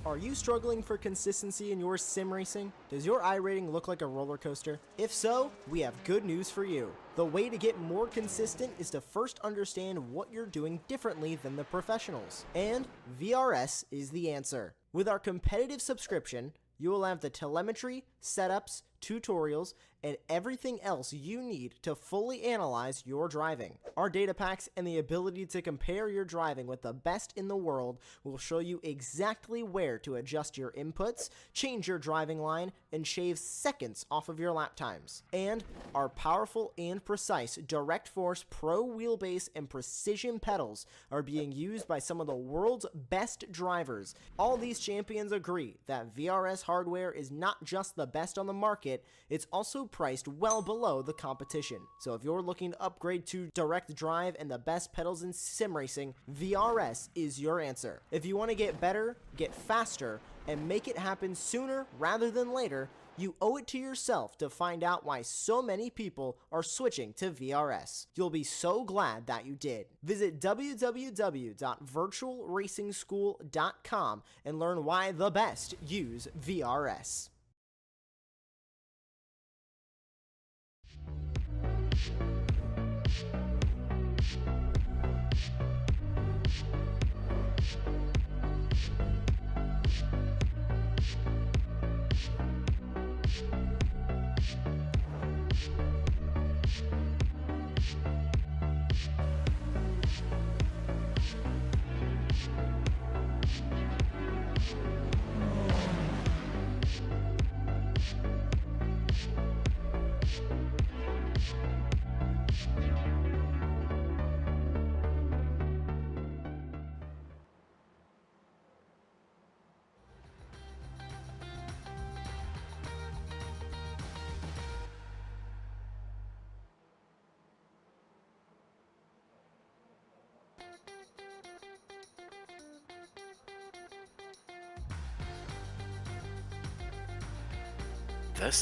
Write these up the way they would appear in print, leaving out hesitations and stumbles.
Are you struggling for consistency in your sim racing? Does your iRating look like a roller coaster? If so, we have good news for you. The way to get more consistent is to first understand what you're doing differently than the professionals. And VRS is the answer. With our competitive subscription, you will have the telemetry, setups, tutorials, and everything else you need to fully analyze your driving. Our data packs and the ability to compare your driving with the best in the world will show you exactly where to adjust your inputs, change your driving line, and shave seconds off of your lap times. And our powerful and precise Direct Force Pro wheelbase and precision pedals are being used by some of the world's best drivers. All these champions agree that VRS hardware is not just the best on the market, it's also priced well below the competition. So if you're looking to upgrade to direct drive and the best pedals in sim racing, VRS is your answer. If you want to get better, get faster, and make it happen sooner rather than later, you owe it to yourself to find out why so many people are switching to VRS. You'll be so glad that you did. Visit www.virtualracingschool.com and learn why the best use VRS.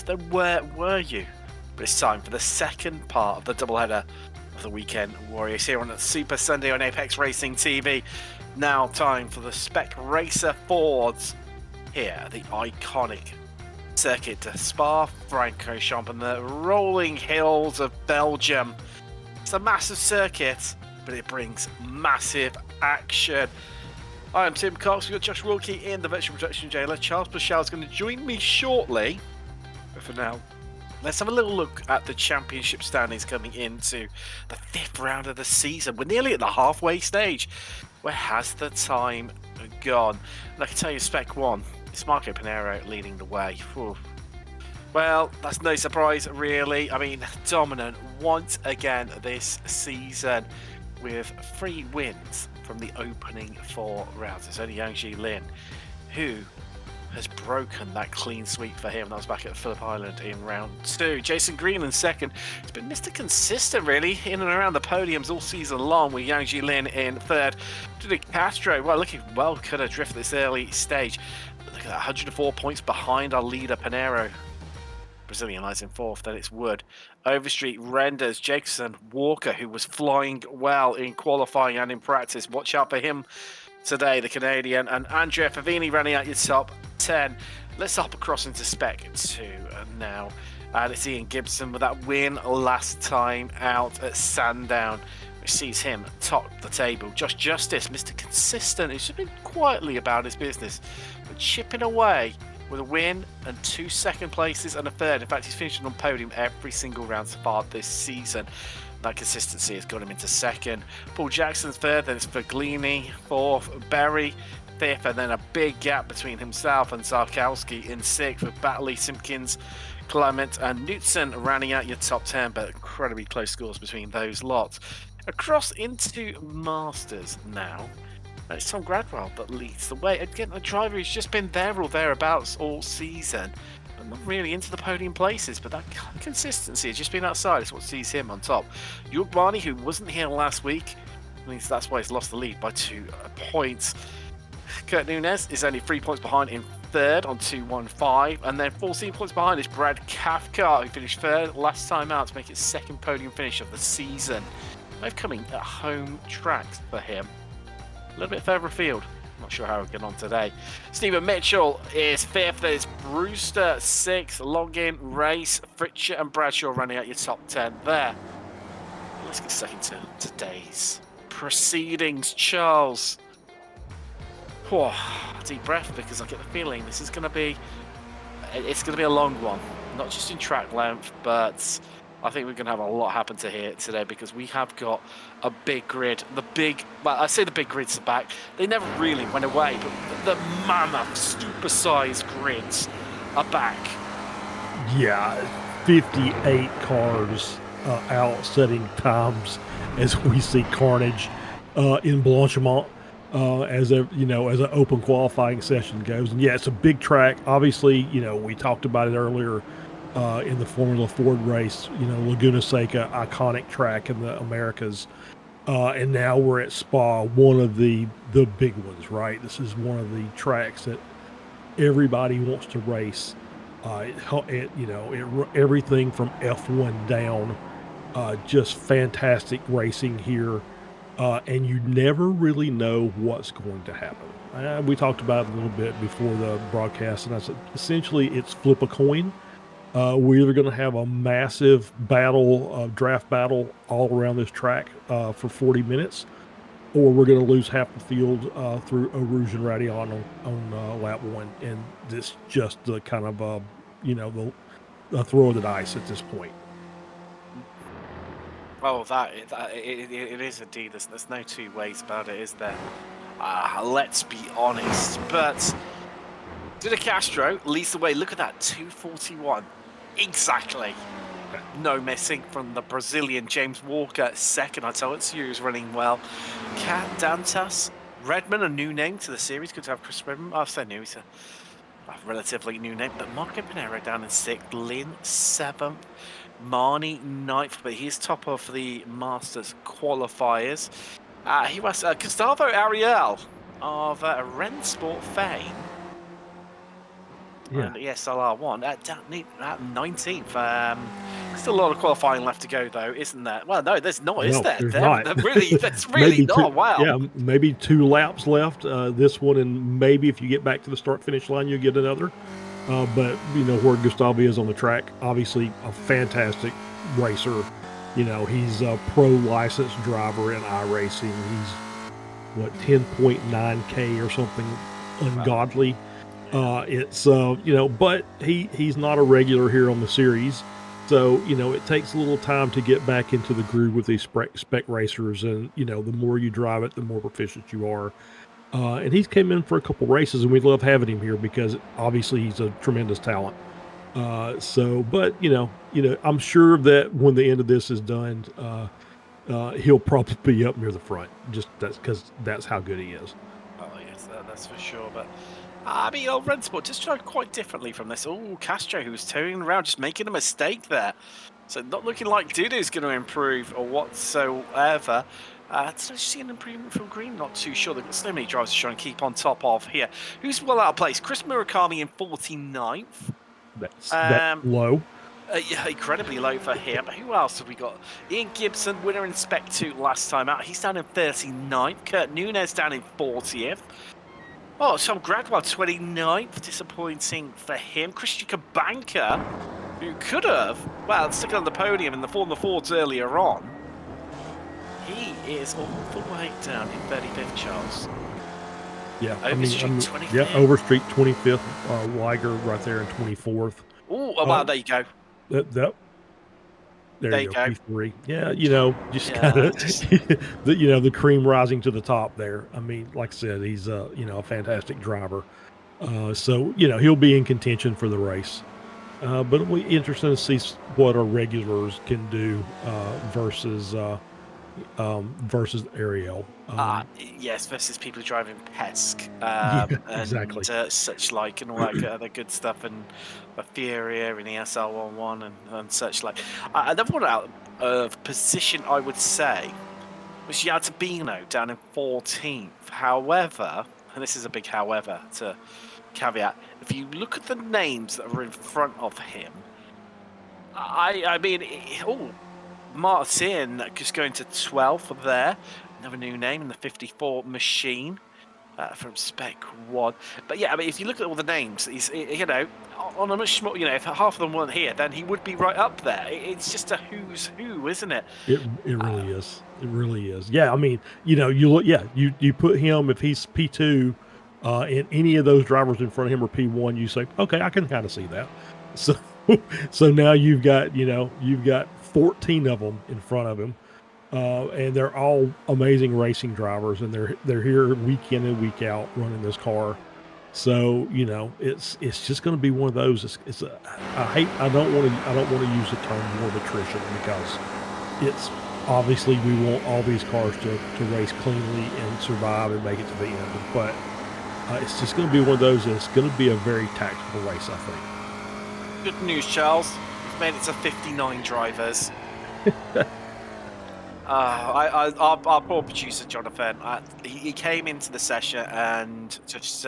Then where were you? But it's time for the second part of the doubleheader of the Weekend Warriors here on Super Sunday on Apex Racing TV. Now time for the Spec Racer Fords here at the iconic circuit to Spa Francorchamps and the rolling hills of Belgium. It's a massive circuit, but it brings massive action. I am Tim Cox. We've got Josh Wilkie in the virtual production jailer. Charles Bashal is going to join me shortly. But for now, let's have a little look at the championship standings coming into the 5th round of the season. We're nearly at the halfway stage. Where has the time gone? And I can tell you, Spec 1, it's Marco Pinheiro leading the way. Whew. Well, that's no surprise, really. I mean, dominant once again this season with 3 wins from the opening 4 rounds. It's only Yang Ji Lin who has broken that clean sweep for him. That was back at Phillip Island in round 2. Jason Green in second. It's been Mr. Consistent, really, in and around the podiums all season long, with Yang Ji Lin in 3rd. Didi Castro, well, looking well could have drifted this early stage. But look at that, 104 points behind our leader, Pinheiro. Brazilian lies in 4th, then it's Wood. Overstreet, Renders, Jacobson, Walker, who was flying well in qualifying and in practice. Watch out for him today, the Canadian, and Andrea Favini running out your top 10. Let's hop across into Spec 2 now. And it's Ian Gibson with that win last time out at Sandown, which sees him top the table. Josh Justice, Mr. Consistent, who's been quietly about his business, but chipping away with a win and 2 second places and a 3rd. In fact, he's finishing on podium every single round so far this season. That consistency has got him into 2nd. Paul Jackson's 3rd, then it's Faglini 4th, Berry 5th, and then a big gap between himself and Zarkowski in 6th, with Batley, Simpkins, Clement and Knutson rounding out your top 10, but incredibly close scores between those lots. Across into Masters now. It's Tom Gradwell that leads the way. Again, a driver who's just been there or thereabouts all season. Not really into the podium places, but that consistency has just been outside. It's what sees him on top. York Barney, who wasn't here last week, means that's why he's lost the lead by 2 points. Kurt Nunes is only 3 points behind in 3rd on 2.15, and then 14 points behind is Brad Cathcart, who finished 3rd last time out to make his 2nd podium finish of the season. They're coming at home tracks for him. A little bit further afield Not sure how we'll get on today. Stephen Mitchell is 5th. There's Brewster 6th. Login, Race, Fritcher and Bradshaw running out your top 10 there. Let's get stuck into today's proceedings. Charles. Whew, deep breath, because I get the feeling this is going to be... It's going to be a long one. Not just in track length, but... I think we're going to have a lot happen to here today because we have got a big grid. Well, I say the big grids are back. They never really went away, but the mammoth, super-sized grids are back. Yeah, 58 cars out setting times as we see carnage in Blanchamont as an open qualifying session goes. And yeah, it's a big track. Obviously, we talked about it earlier. In the Formula Ford race, Laguna Seca, iconic track in the Americas. And now we're at Spa, one of the big ones, right? This is one of the tracks that everybody wants to race. Everything from F1 down, just fantastic racing here. And you never really know what's going to happen. We talked about it a little bit before the broadcast, and I said, essentially, it's flip a coin. We're either going to have a massive battle, draft battle all around this track for 40 minutes, or we're going to lose half the field through Eau Rouge and Raidillon on lap 1. And this just the kind of, the throw of the dice at this point. Oh, it is indeed. There's no two ways about it, is there? Let's be honest. But De Castro leads the way. Look at that, 241. Exactly. No missing from the Brazilian. James Walker second. I told you he was running well. Cat Dantas. Redman, a new name to the series. Good to have Chris Redman. I've said new. He's a relatively new name. But Marco Pinero down in 6th. Lynn 7th. Marnie 9th. But he's top of the Masters qualifiers. He was Gustavo Ariel of Rennsport fame. Yeah. And ESLR1 at 19th. Still a lot of qualifying left to go, though, isn't there? Well, no, there's not, is there? That's really not. Wow. Yeah, maybe 2 laps left. This one, and maybe if you get back to the start-finish line, you'll get another. But, where Gustavo is on the track, obviously a fantastic racer. He's a pro licensed driver in iRacing. He's, 10.9K or something ungodly. Wow. But he's not a regular here on the series. So, it takes a little time to get back into the groove with these spec racers. And, the more you drive it, the more proficient you are. And he's came in for a couple races, and we love having him here because obviously he's a tremendous talent. But I'm sure that when the end of this is done, he'll probably be up near the front. That's because that's how good he is. Oh, yes, that's for sure. But Rennsport just tried quite differently from this. Oh, Castro, who was towing around, just making a mistake there. So not looking like Dudu's going to improve or whatsoever. Did I see an improvement from Green? Not too sure. They've got so many drivers to try and keep on top of here. Who's well out of place? Chris Murakami in 49th. That's low. Yeah, incredibly low for him. Who else have we got? Ian Gibson, winner in Spec 2 last time out. He's down in 39th. Kurt Nunes down in 40th. Oh, Tom Gradwell, 29th. Disappointing for him. Christian Kabanka, who could have, stuck on the podium in the Formula Fords earlier on. He is all the way down in 35th, Charles. Yeah, Overstreet 25th. Yeah, Overstreet 25th. Liger right there in 24th. Oh, wow, there you go. There you go. P3. Yeah, just kind of, the cream rising to the top there. I mean, like I said, he's a fantastic driver. So he'll be in contention for the race. But it'll be interesting to see what our regulars can do versus Ariel. Yes, versus people driving Pesk. Exactly. And such like, and all that other good stuff, and Furia and ESL11 and such like. Another one out of position, I would say, was Yatabino down in 14th. However, and this is a big however to caveat, if you look at the names that are in front of him, Martin just going to 12th there. Another new name in the 54 Machine. from Spec 1. But yeah, I mean, if you look at all the names, he's, you know, on a much more, you know, if half of them weren't here, then he would be right up there. It's just a who's who, isn't it? It really is. It really is. Yeah, I mean, you know, you look, yeah, you put him, if he's P2, and any of those drivers in front of him are P1, you say, okay, I can kind of see that. So, so now you've got 14 of them in front of him. And they're all amazing racing drivers, and they're here week in and week out running this car. So you know, it's just going to be one of those. I don't want to use the term war of attrition, because it's obviously we want all these cars to race cleanly and survive and make it to the end. But it's just going to be one of those. It's going to be a very tactical race, I think. Good news, Charles. We've made it to 59 drivers. Our poor producer Jonathan, he came into the session and just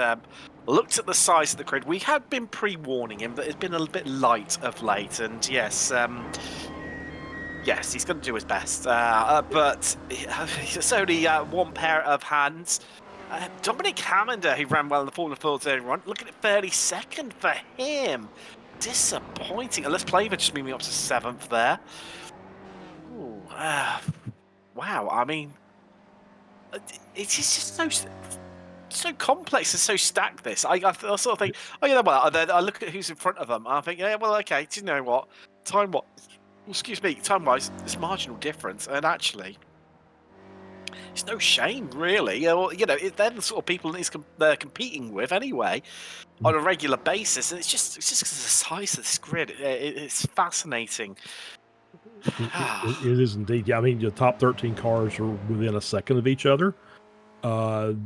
looked at the size of the grid. We had been pre-warning him that it's been a little bit light of late, and yes, he's going to do his best. But it's only one pair of hands. Dominic Hammander, who ran well in the Formula Fields everyone, look at it, 32nd for him. Disappointing. And Les Plaver just moving up to 7th there. Ooh, wow, I mean, it's just so complex and so stacked, this. I sort of think, oh, you know what, I look at who's in front of them, and I think, yeah, well, okay, do you know what? Time-wise, it's marginal difference, and actually, it's no shame, really. You know, they're the sort of people they're competing with anyway, on a regular basis, and it's just because of the size of this grid. It's fascinating. It is indeed. Yeah, I mean, the top 13 cars are within a second of each other. 2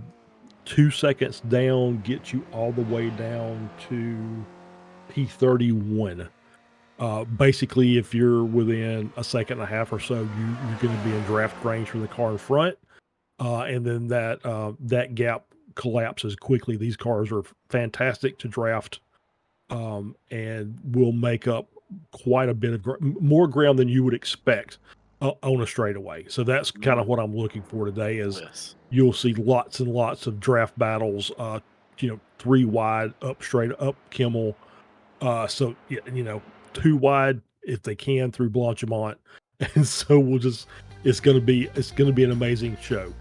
seconds down gets you all the way down to P31. Basically, if you're within a second and a half or so, you're going to be in draft range for the car in front, and then that gap collapses quickly. These cars are fantastic to draft, and will make up quite a bit of more ground than you would expect on a straightaway. So that's kind of what I'm looking for today. Is you'll see lots and lots of draft battles. 3 wide up straight up Kimmel. So yeah, 2 wide if they can through Blanchimont, and so it's going to be an amazing show.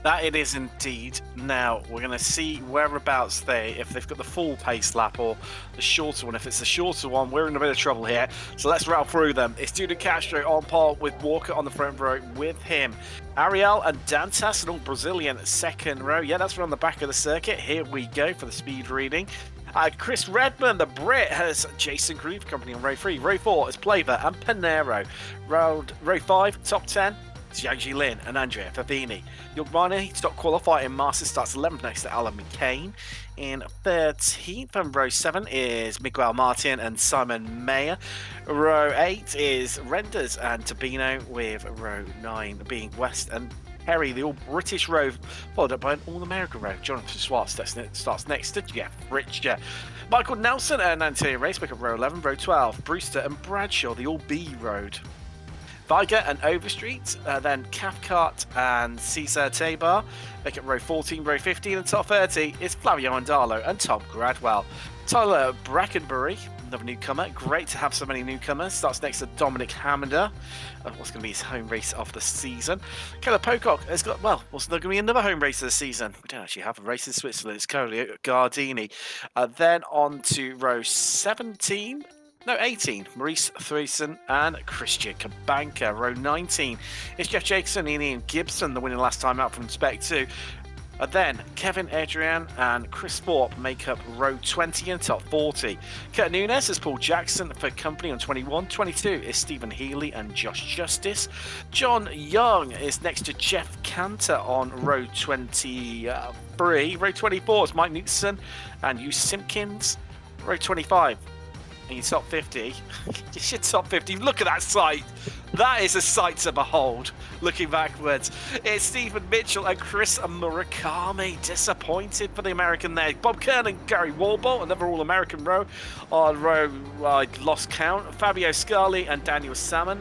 That it is indeed. Now we're going to see whereabouts if they've got the full pace lap or the shorter one. If it's the shorter one, we're in a bit of trouble here. So let's rattle through them. It's Duda Castro on par with Walker on the front row with him. Ariel and Dantas, an all Brazilian second row. Yeah, that's around the back of the circuit. Here we go for the speed reading. Chris Redman, the Brit, has Jason Groove company on row 3. Row 4 is Plaver and Panero. Row 5, top 10. Jiangji Lin and Andrea Favini. Yogmani, top qualifier in Masters, starts 11th next to Alan McCain. In 13th and row 7 is Miguel Martin and Simon Mayer. Row 8 is Renders and Tabino, with row 9 being West and Perry, the all-British row, followed up by an all-American row. Jonathan Schwartz starts next to Jeff Richer. Michael Nelson and Antonio Race pick up row 11, row 12. Brewster and Bradshaw, the all-B road. Viger and Overstreet, then Cathcart and Cesar Tabar make it row 14, row 15, and top 30 is Flavio Andalo and Tom Gradwell. Tyler Brackenbury, another newcomer. Great to have so many newcomers. Starts next to Dominic Hammander. What's going to be his home race of the season. Keller Pocock has got, what's there going to be another home race of the season? We don't actually have a race in Switzerland. It's currently Gardini. Then on to row 18, Maurice Threeson and Christian Kabanka. Row 19 is Jeff Jacobson and Ian Gibson, the winner last time out from Spec 2. Then Kevin Adrian and Chris Thorpe make up row 20 and top 40. Kurt Nunes is Paul Jackson for company on 21. 22 is Stephen Healy and Josh Justice. John Young is next to Jeff Cantor on row 23. Row 24 is Mike Newton and Hugh Simpkins. Row 25. In your top 50, your top 50. Look at that sight. That is a sight to behold. Looking backwards, it's Stephen Mitchell and Chris Murakami. Disappointed for the American there. Bob Kern and Gary Warbolt, another All-American row on row I lost count. Fabio Scarli and Daniel Salmon.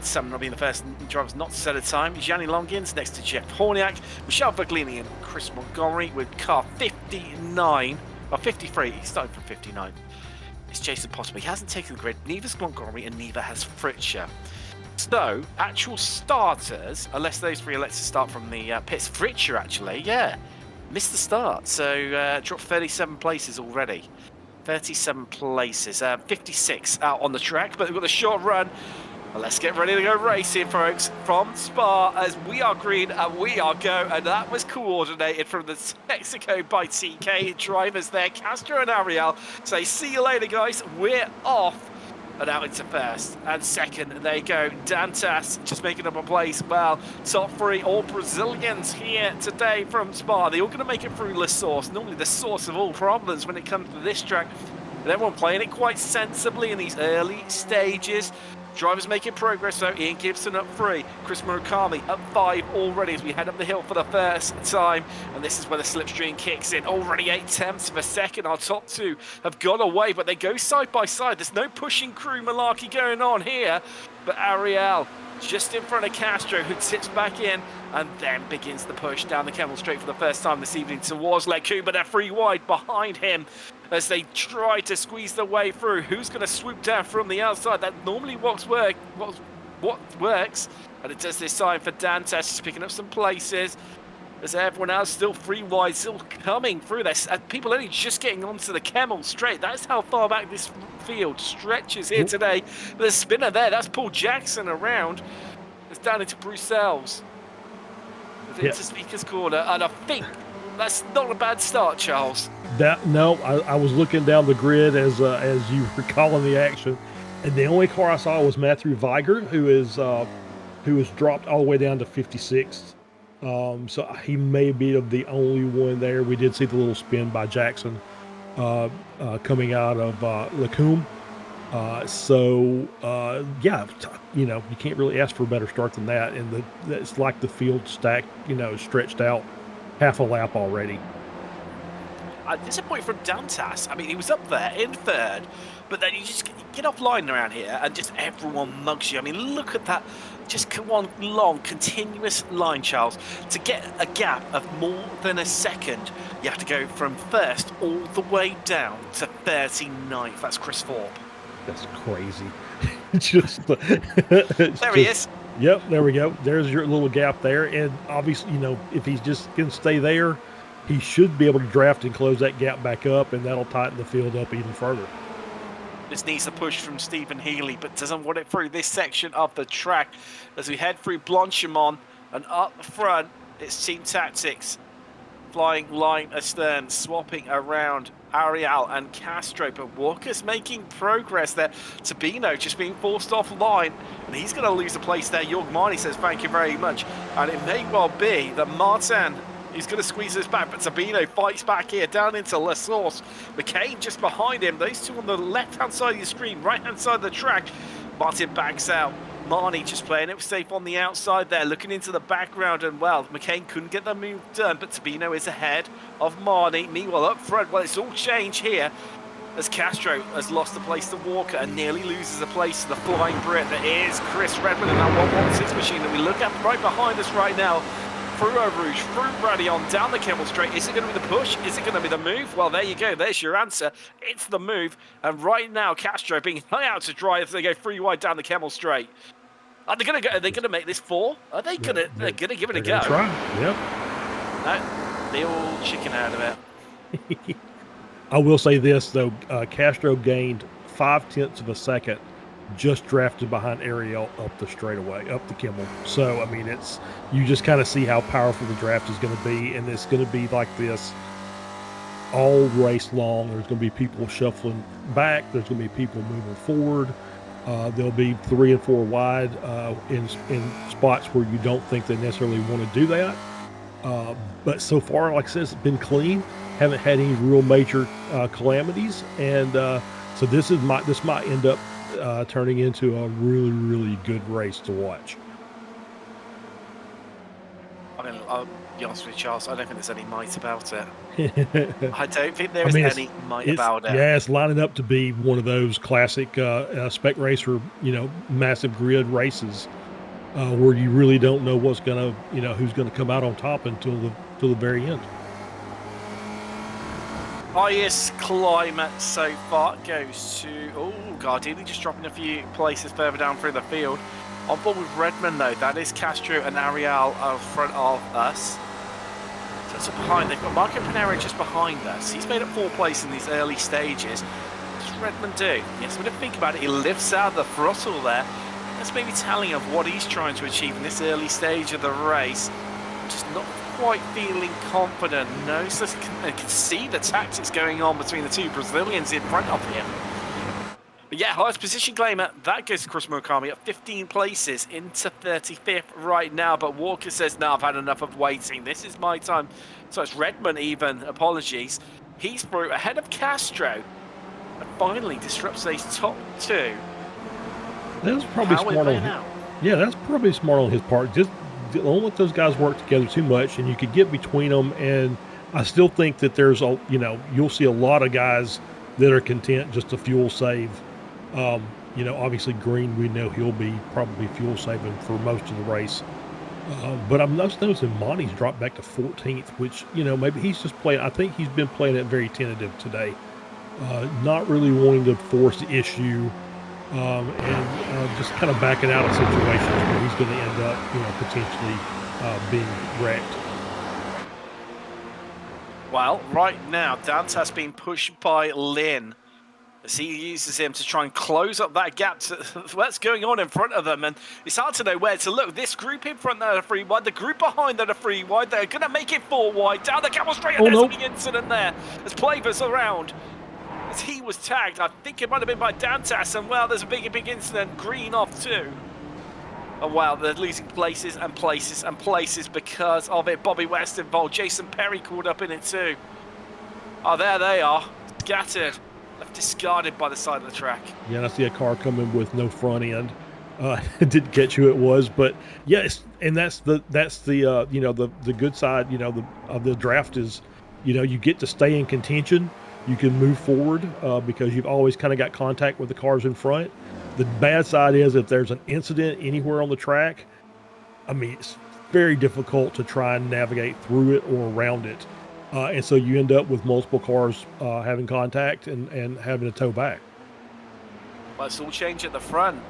Sam being the first drivers not to set a time. Gianni Longins next to Jeff Horniak, Michelle Baglini and Chris Montgomery with car 59, or 53, he's starting from 59. It's Jason Potter. He hasn't taken the grid, neither's Montgomery and neither has Fritcher. So, actual starters, unless those three elect to start from the pits, Fritcher actually, yeah, missed the start. So, dropped 37 places already. 37 places, 56 out on the track, but we've got a short run. Well, let's get ready to go racing, folks, from Spa, as we are green and we are go, and that was coordinated from the Mexico by TK drivers there, Castro and Ariel. Say, see you later, guys, we're off. And out into first and second, there you go. Dantas just making up a place. Well, top three, all Brazilians here today from Spa. They're all going to make it through La Source, normally the source of all problems when it comes to this track. And everyone playing it quite sensibly in these early stages. Drivers making progress though. Ian Gibson up 3, Chris Murakami up 5 already as we head up the hill for the first time. And this is where the slipstream kicks in. Already 8 tenths of a second. Our top 2 have gone away, but they go side by side. There's no pushing crew malarkey going on here. But Ariel just in front of Castro, who tips back in and then begins the push down the Kemmel Straight for the first time this evening towards Leku, but they're 3 wide behind him as they try to squeeze their way through. Who's going to swoop down from the outside? That normally what works, and it does this time for Dantas. He's picking up some places as everyone else still 3 wide, still coming through this. People only just getting onto the Kemmel Straight. That's how far back this field stretches here today. The spinner there, that's Paul Jackson around. It's down into Bruxelles. Into Speaker's Corner, and I think that's not a bad start, Charles. I was looking down the grid as you were calling the action, and the only car I saw was Matthew Viger, who is dropped all the way down to 56th. So he may be the only one there. We did see the little spin by Jackson coming out of Lacombe. Yeah, you know, you can't really ask for a better start than that. And it's like the field stacked, you know, stretched out half a lap already. Disappointing from Dantas. I mean, he was up there in third, but then you just get offline around here and just everyone mugs you. I mean, look at that. Just one long, continuous line, Charles. To get a gap of more than a second, you have to go from first all the way down to 39th. That's Chris Thorpe. That's crazy. There he is. Yep, there we go. There's your little gap there. And obviously, you know, if he's just going to stay there, he should be able to draft and close that gap back up, and that'll tighten the field up even further. This needs a push from Stephen Healy, but doesn't want it through this section of the track. As we head through Blanchimont and up front, it's Team Tactics. Flying line astern, swapping around Ariel and Castro, but Walker's making progress there. Sabino just being forced offline, and he's going to lose a place there. Jorg Marnie says thank you very much, and it may well be that Martin is going to squeeze this back, but Sabino fights back here down into La Source. McCain just behind him. Those two on the left-hand side of the screen, right-hand side of the track. Martin backs out. Marnie just playing it safe on the outside there, looking into the background, and well, McCain couldn't get the move done, but Sabino is ahead of Marnie. Meanwhile, up front, well, it's all changed here as Castro has lost the place to Walker and nearly loses a place to the flying Brit that is Chris Redmond in that 116 machine that we look at right behind us right now. Through Eau Rouge, through Radion, down the Kemmel Straight. Is it going to be the push? Is it going to be the move? Well, there you go. There's your answer. It's the move. And right now, Castro being hung out to dry as they go 3 wide down the Kemmel Straight. Are they going to make this 4? Are they going to? They're going to give it a go. Try. Yep. No, they all chicken out of it. I will say this though: Castro gained 0.5 of a second, just drafted behind Ariel up the straightaway, up the Kemmel. So I mean, you just kind of see how powerful the draft is going to be, and it's going to be like this all race long. There's going to be people shuffling back. There's going to be people moving forward. There'll be 3 and 4 wide in spots where you don't think they necessarily want to do that. But so far, like I said, it's been clean. Haven't had any real major calamities, and so this might end up turning into a really, really good race to watch. I'll be honest with you, Charles. I don't think there's any might about it. I I don't think there is mean, any might about it. yeah, it's lining up to be one of those classic spec racer, massive grid races where you really don't know what's gonna, who's gonna come out on top until the very end. Highest climate so far goes to, oh, Gardini just dropping a few places further down through the field. On board with Redmond, though, that is Castro and Ariel in front of us. So it's behind. They've got Marco Panero just behind us. He's made up 4 places in these early stages. What does Redmond do? Yes, when you think about it, he lifts out the throttle there. That's maybe telling of what he's trying to achieve in this early stage of the race. Just not quite feeling confident. No, so I can see the tactics going on between the 2 Brazilians in front of him. But yeah, highest position claimer, that goes to Chris Murakami at 15 places into 35th right now. But Walker says, no, I've had enough of waiting. This is my time. So it's Redmond even, apologies. He's through ahead of Castro. And finally disrupts those top 2. That's probably smart on him. Yeah, that's probably smart on his part. Just don't let those guys work together too much, and you could get between them. And I still think that there's you'll see a lot of guys that are content just to fuel save. Obviously Green, we know he'll be probably fuel saving for most of the race. But I'm noticing Monty's dropped back to 14th, which, maybe he's just playing. I think he's been playing it very tentative today. Not really wanting to force the issue, and just kind of backing out of situations where he's going to end up, potentially being wrecked. Well, right now, Dantas being pushed by Lynn as he uses him to try and close up that gap to what's going on in front of them. And it's hard to know where to look. This group in front that are 3 wide, the group behind that are 3 wide, they're going to make it 4 wide. Down the camel straight, and there's a big incident there as Plavers around. As he was tagged, I think it might have been by Dantas, and well, there's a big incident. Green off too. Oh wow, they're losing places and places and places because of it. Bobby West involved, Jason Perry caught up in it too. Oh, there they are, scattered, left discarded by the side of the track. Yeah, and I see a car coming with no front end. Didn't catch who it was, but yes, and that's the good side, of the draft is, you get to stay in contention. You can move forward because you've always kind of got contact with the cars in front. The bad side is if there's an incident anywhere on the track, I mean, it's very difficult to try and navigate through it or around it. And so you end up with multiple cars having contact and having to tow back. Well, it's all changed at the front.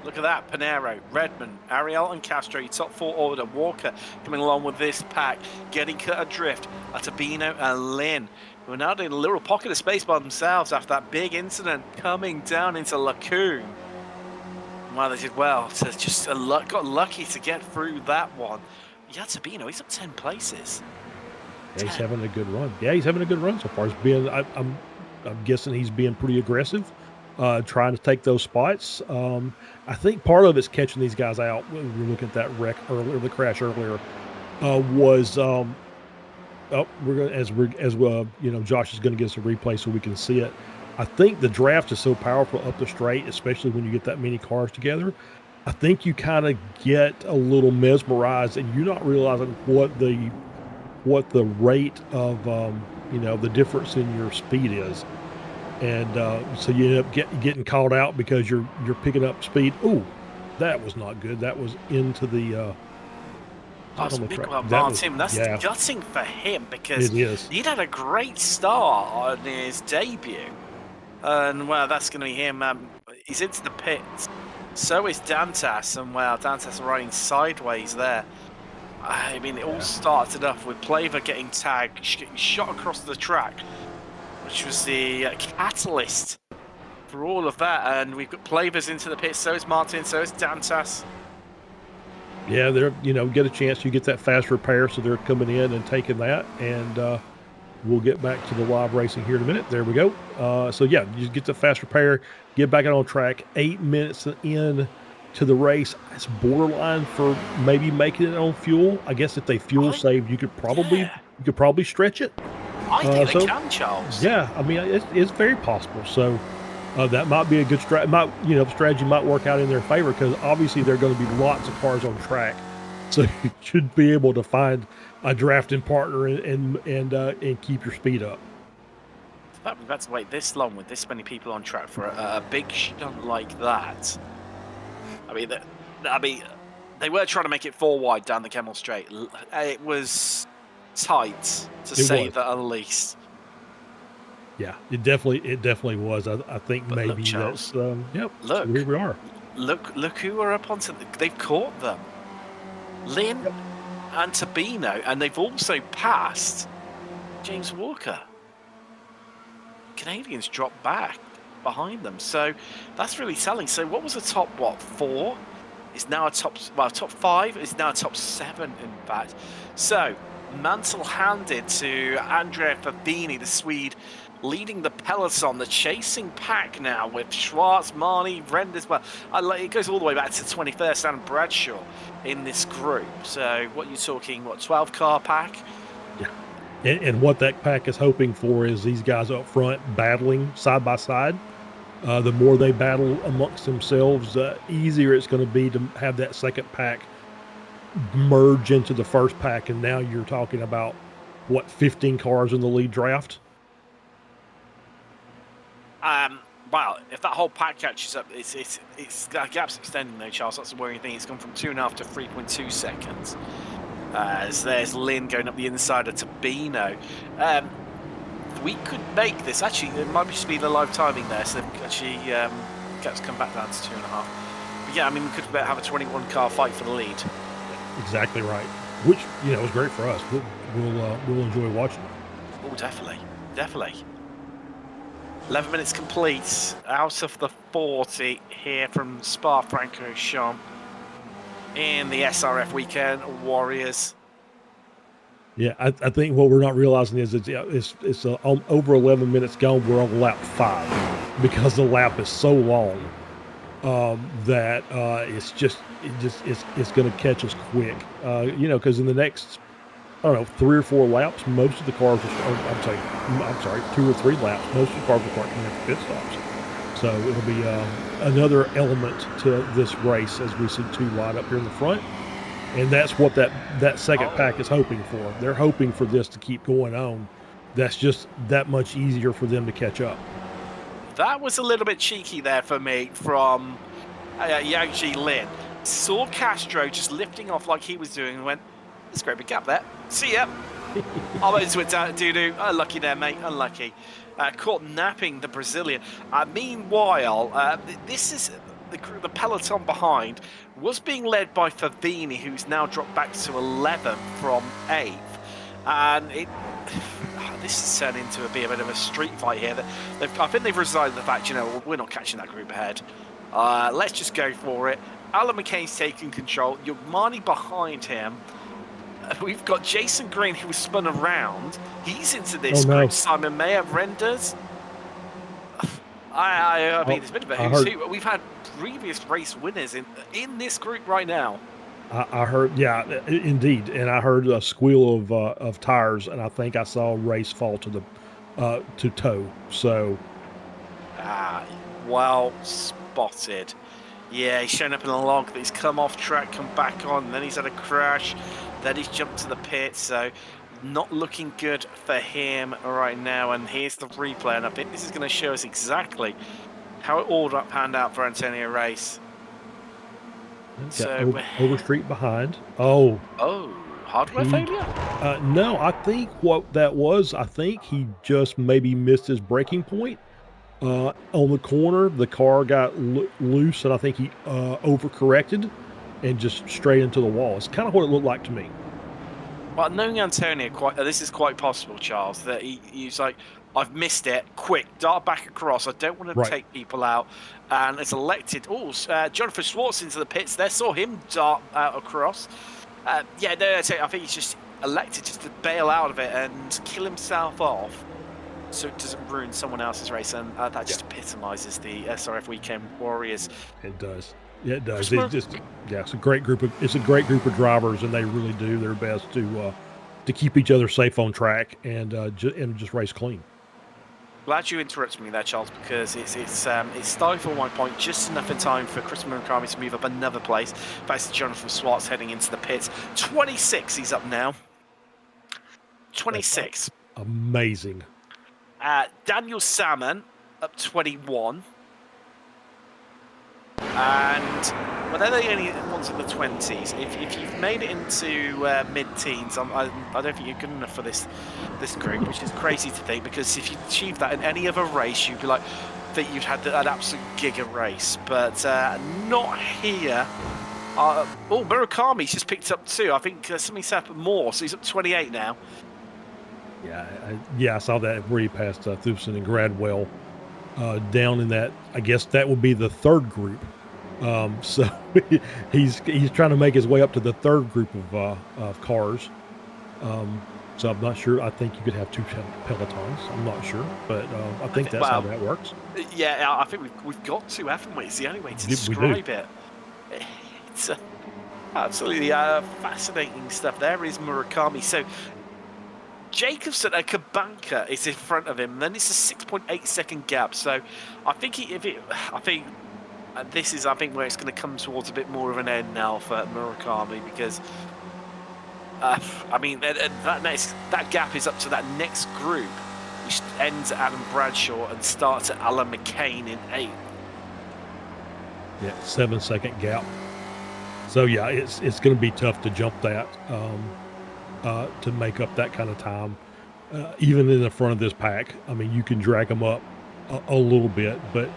Look at that, Panero, Redmond, Ariel and Castro, your top 4 order. Walker coming along with this pack, getting cut adrift. Atabino and Lynn, who are now doing a little pocket of space by themselves after that big incident coming down into Lacoon. Well, they did well to just got lucky to get through that one. Yeah, Atabino, he's up 10 places. Yeah, he's having a good run. Yeah, he's having a good run so far. I'm guessing he's being pretty aggressive. Trying to take those spots. I think part of it's catching these guys out. We were looking at that wreck earlier, the crash earlier. We're gonna Josh is gonna get us a replay so we can see it. I think the draft is so powerful up the straight, especially when you get that many cars together. I think you kind of get a little mesmerized, and you're not realizing what the rate of the difference in your speed is. And so you end up getting called out because you're picking up speed. Ooh, that was not good. That was into the that's big about Martin. That's gutting for him because he'd had a great start on his debut. And well, that's going to be him. He's into the pits. So is Dantas, and well, Dantas riding sideways there. I mean, it all started off with Plaver getting tagged, getting shot across the track, which was the catalyst for all of that. And we've got Plavers into the pit, so is Martin, so is Dantas. Yeah, they're, get a chance, you get that fast repair, so they're coming in and taking that. And we'll get back to the live racing here in a minute. There we go. So yeah, you get the fast repair, get back out on track. 8 minutes in to the race. It's borderline for maybe making it on fuel. I guess if they fuel saved, you could probably stretch it. I think they can, Charles. Yeah, I mean, it's very possible. So that might be a good strategy. The strategy might work out in their favor because obviously there are going to be lots of cars on track. So you should be able to find a drafting partner and keep your speed up. The fact we've had to wait this long with this many people on track for a big stunt like that. I mean, they were trying to make it 4 wide down the Kemmel Straight. It was tight, to say the least. Yeah, it definitely was. I think But maybe look, Charles, that's yep. look, So here we are. Look who are up onto. They've caught them, Lynn and Tabino, and they've also passed James Walker. Canadians drop back behind them, so that's really telling. So what was the top 4 is now a top 5 is now a top 7 in fact. So mantle handed to Andrea Fabini, the Swede, leading the peloton, the chasing pack now with Schwartz, Marnie, Renders. Well, it goes all the way back to 21st and Bradshaw in this group. So what you're talking, 12 car pack? Yeah. And what that pack is hoping for is these guys up front battling side by side. The more they battle amongst themselves, easier it's going to be to have that second pack merge into the first pack. And now you're talking about, 15 cars in the lead draft? Well, if that whole pack catches up, it's that gap's extending though, Charles. That's the worrying thing. It's gone from 2.5 to 3.2 seconds. As there's Lynn going up the inside of Tabino. We could make this. Actually, it might just be the live timing there. So actually, gap's come back down to 2.5. But yeah, I mean, we could have a 21 car fight for the lead. Exactly right. Which is great for us. We'll enjoy watching it. Oh, definitely. 11 minutes complete out of the 40 here from Spa-Francorchamps in the SRF Weekend Warriors. Yeah, I think what we're not realizing is it's over 11 minutes gone. We're on lap 5 because the lap is so long that it's going to catch us quick. Because in the next 3 or 4 laps, most of the cars I'm sorry, 2 or 3 laps, most of the cars will start coming in for pit stops. So it'll be another element to this race as we see 2 wide up here in the front. And that's what that second pack is hoping for. They're hoping for this to keep going on. That's just that much easier for them to catch up. That was a little bit cheeky there for me from Yang Lin. Saw Castro just lifting off like he was doing and went, there's a great big gap there. See ya. I'll into it, doo-doo. Unlucky there, mate. Unlucky. Caught napping the Brazilian. Meanwhile, this is the peloton behind was being led by Favini, who's now dropped back to 11th from 8th. And this has turned into a bit of a street fight here. I think they've resigned the fact, we're not catching that group ahead. Let's just go for it. Alan McCain's taking control. Yogmani behind him. We've got Jason Green, who was spun around. He's into this group. Simon Mayer renders. I mean, it's a bit of a who's who. We've had previous race winners in this group right now. I heard, yeah, indeed, and I heard a squeal of tires, and I think I saw a race fall to toe. So, well spotted. Yeah, he's shown up in a log, but he's come off track, come back on, and then he's had a crash. Then he's jumped to the pit, so not looking good for him right now. And here's the replay, and I think this is going to show us exactly how it all panned out for Antonio Race. So Overstreet behind. Oh, hardware failure? No, I think what that was, I think he just maybe missed his braking point. On the corner, the car got loose, and I think he overcorrected and just straight into the wall. It's kind of what it looked like to me. Well, knowing Antonio, this is quite possible, Charles, that he's like, I've missed it. Quick, dart back across. I don't want to take people out. And it's elected. Jonathan Schwartz into the pits there. Saw him dart out across. I think he's just elected just to bail out of it and kill himself off so it doesn't ruin someone else's race. And that just epitomises the SRF Weekend Warriors. It does. Yeah, it does. It's a great group of drivers, and they really do their best to keep each other safe on track and just race clean. glad you interrupted me there, Charles, because it's stifled my point just enough in time for Chris Murakami to move up another place. That's Jonathan Swartz heading into the pits. 26 he's up now. 26. Amazing. Daniel Salmon up 21. And well, they're the only ones in the 20s. If you've made it into mid-teens, I don't think you're good enough for this group, which is crazy to think, because if you achieved that in any other race, you'd be like that you'd had an absolute giga race, but not here. Murakami's just picked up 2. I think something's happened more, so he's up 28 now. Yeah, I saw that where he passed Thusen and Gradwell down in that. I guess that would be the 3rd group. So he's trying to make his way up to the 3rd group of cars. So I'm not sure. I think you could have 2 pelotons. I'm not sure, but I think that's how that works. Yeah, I think we've got to, haven't we? It's the only way to describe it. It's absolutely fascinating stuff. There is Murakami. So Jacobson and Kabanka is in front of him. Then it's a 6.8 second gap. So I think this is where it's going to come towards a bit more of an end now for Murakami, because that gap is up to that next group, which ends at Adam Bradshaw and starts at Alan McCain in 8th. Yeah, 7-second gap. So yeah, it's going to be tough to jump that to make up that kind of time. Even in the front of this pack, I mean, you can drag them up a little bit, but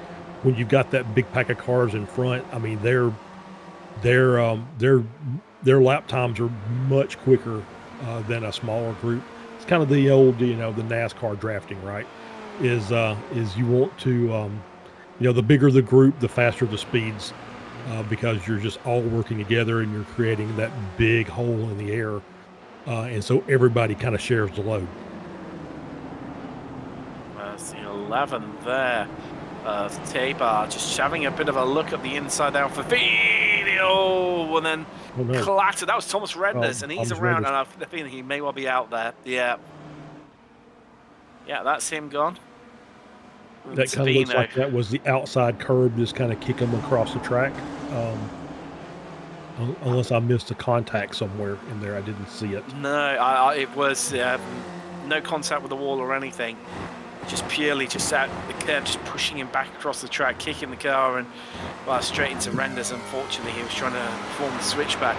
when you've got that big pack of cars in front, I mean, their lap times are much quicker than a smaller group. It's kind of the old, the NASCAR drafting, right? Is you want to, the bigger the group, the faster the speeds, because you're just all working together and you're creating that big hole in the air, and so everybody kind of shares the load. That's the 11 there. Tabar just having a bit of a look at the inside down for video, and then collected. That was Thomas Redners, and he's around, and I have a feeling he may well be out there. Yeah, that's him gone. That kind of looks like that was the outside curb, just kind of kick him across the track. Unless I missed a contact somewhere in there, I didn't see it. No, it was no contact with the wall or anything. Just purely just at the curb, just pushing him back across the track, kicking the car, and straight into Renders. Unfortunately, he was trying to perform the switchback.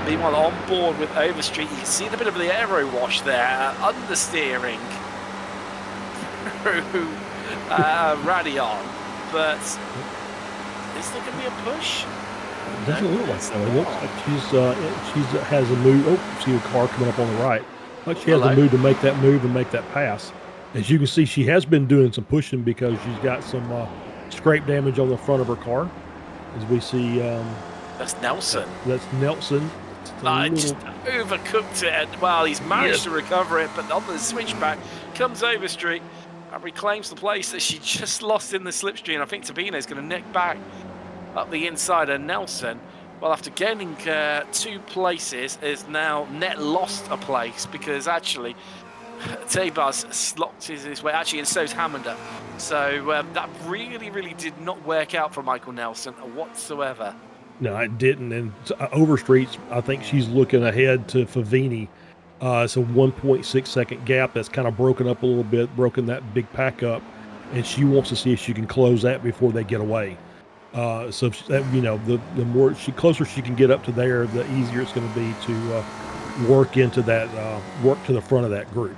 Meanwhile, on board with Overstreet, you can see the bit of the aero wash there, understeering through Radion. But is there going to be a push? It doesn't look like so. It looks like she has a move. Oh, see a car coming up on the right. Like she has a move to make that move and make that pass. As you can see, she has been doing some pushing because she's got some scrape damage on the front of her car. As we see, that's Nelson. That's Nelson. Just overcooked it. Well, he's managed to recover it, but on the switchback comes Overstreet and reclaims the place that she just lost in the slipstream. I think Tabino's going to nick back up the inside, and Nelson, well, after gaining 2 places, is now net lost a place, because actually Tabar's slopped his way, actually, and so's Hammander. So that really did not work out for Michael Nelson whatsoever. No, it didn't. And Overstreet's, I think she's looking ahead to Favini. It's a 1.6 second gap that's kind of broken up a little bit, broken that big pack up, and she wants to see if she can close that before they get away. So that, the more closer she can get up to there, the easier it's going to be to work into that, work to the front of that group.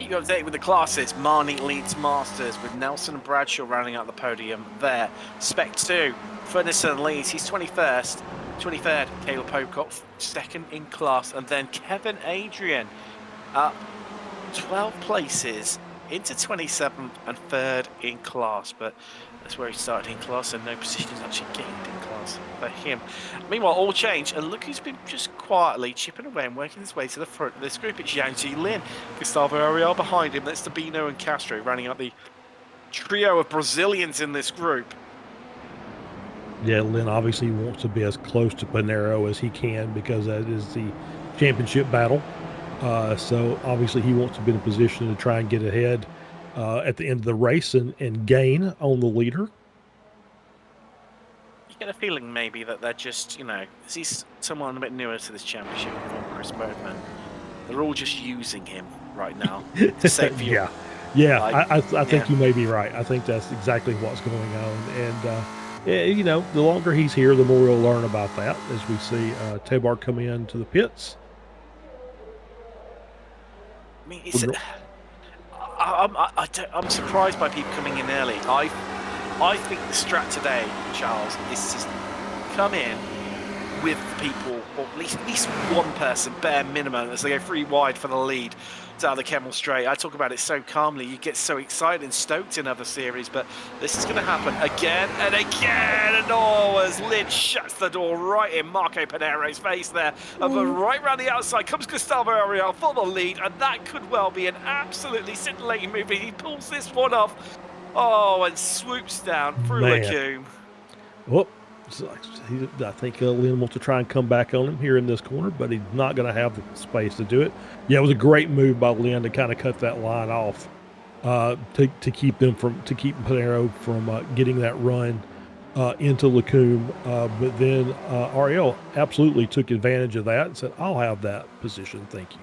You go update with the classes. Marnie leads Masters with Nelson and Bradshaw rounding out the podium there. Spec 2, Furnison leads. He's 21st. 23rd, Caleb Pocock, 2nd in class. And then Kevin Adrian up 12 places into 27th and 3rd in class. But that's where he started in class, and no positions actually gained in class for him. Meanwhile, all change, and look who's been just quietly chipping away and working his way to the front of this group. It's Yang Ji Lin, Gustavo Ariel behind him. That's Tabino and Castro rounding out the trio of Brazilians in this group. Yeah, Lin obviously wants to be as close to Panero as he can, because that is the championship battle. So obviously he wants to be in a position to try and get ahead. at the end of the race and gain on the leader. You get a feeling maybe that they're just, is he someone a bit newer to this championship from Chris Bergman? They're all just using him right now to save fuel. Yeah, Like, I think you may be right. I think that's exactly what's going on. And, the longer he's here, the more we'll learn about that as we see Tabar come into the pits. I mean, I'm surprised by people coming in early. I think the strat today, Charles, is to come in with people, or at least one person, bare minimum, as they go 3 wide for the lead down the Kemmel Straight. I talk about it so calmly. You get so excited and stoked in other series, but this is going to happen again and again. And as Lynn shuts the door right in Marco Pinero's face there, and right round the outside comes Gustavo Ariel for the lead, and that could well be an absolutely scintillating move. He pulls this one off. And swoops down through Lacombe. Well, I think Lynn wants to try and come back on him here in this corner, but he's not going to have the space to do it. Yeah, it was a great move by Lynn to kind of cut that line off to keep Pinero from getting that run into Lacombe. But then Ariel absolutely took advantage of that and said, "I'll have that position, thank you."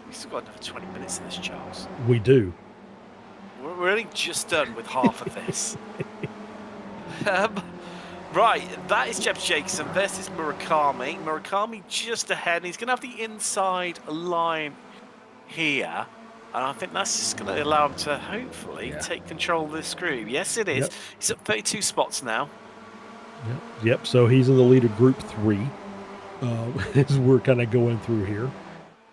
We've still got another 20 minutes of this, Charles. We do. We're only just done with half of this. Right, that is Jeff Jacobson versus Murakami. Murakami just ahead, and he's going to have the inside line here. And I think that's just going to allow him to hopefully take control of this group. Yes, it is. Yep. He's at 32 spots now. Yep. So he's in the lead of Group 3 as we're kind of going through here.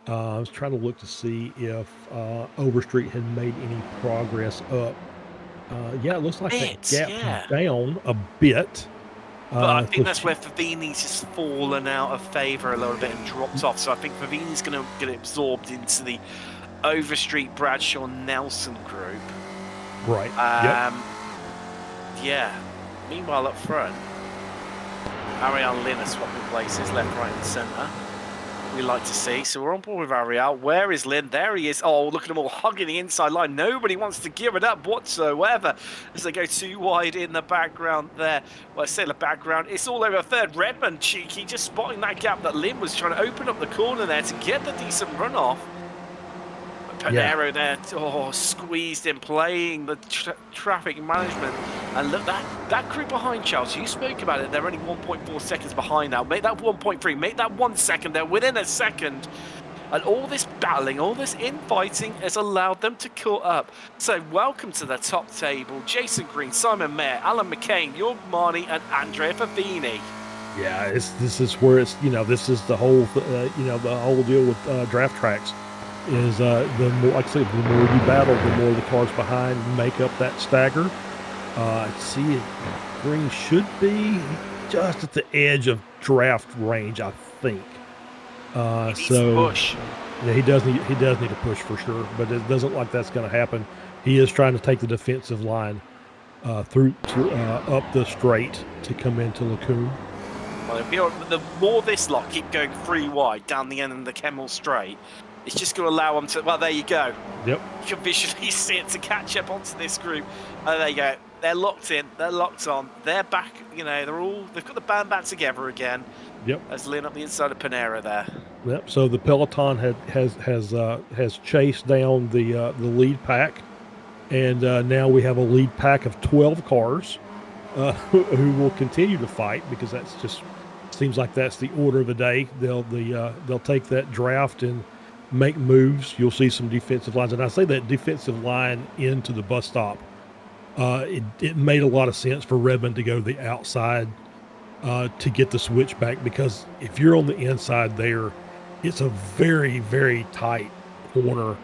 I was trying to look to see if Overstreet had made any progress up. It looks like that gap down a bit. But I think that's where Favini's just fallen out of favour a little bit and dropped off. So I think Favini's going to get absorbed into the Overstreet, Bradshaw, Nelson group. Right. Yeah. Meanwhile, up front, Ariel Lynn are swapping places, left, right, and centre. We like to see. So we're on board with Ariel. Where is Lynn? There he is. Oh, look at them all hugging the inside line. Nobody wants to give it up whatsoever as they go 2 wide in the background there. Well, I say the background. It's all over third. Redmond cheeky, just spotting that gap that Lynn was trying to open up the corner there to get the decent runoff. Pinero there, squeezed in, playing the traffic management. And look, that group behind, Charles, you spoke about it, they're only 1.4 seconds behind now. Make that 1.3, make that 1 second, they're within a second. And all this battling, all this infighting has allowed them to caught up. So welcome to the top table. Jason Green, Simon Mayer, Alan McCain, Jorg Marni, and Andrea Favini. Yeah, this is where it's, this is the whole, the whole deal with draft tracks. Is the more, like I said, the more you battle, the more the cars behind make up that stagger. See, Green should be just at the edge of draft range, I think. He needs to push. Yeah, he does need to push for sure, but it doesn't look like that's going to happen. He is trying to take the defensive line through up the straight to come into Lacombe. Well, the more this lot keep going 3 wide down the end of the Kemmel Straight, it's just going to allow them to, well, there you go. Yep. You can visually see it to catch up onto this group. Oh, there you go. They're locked in. They're locked on. They're back. They've got the band back together again. Yep. As Lynn up the inside of Pinero there. Yep. So the peloton has chased down the lead pack, and now we have a lead pack of 12 cars who will continue to fight because that's just seems like that's the order of the day. They'll take that draft and make moves. You'll see some defensive lines, and I say that defensive line into the bus stop. It made a lot of sense for Redmond to go to the outside to get the switch back, because if you're on the inside there, it's a very, very tight corner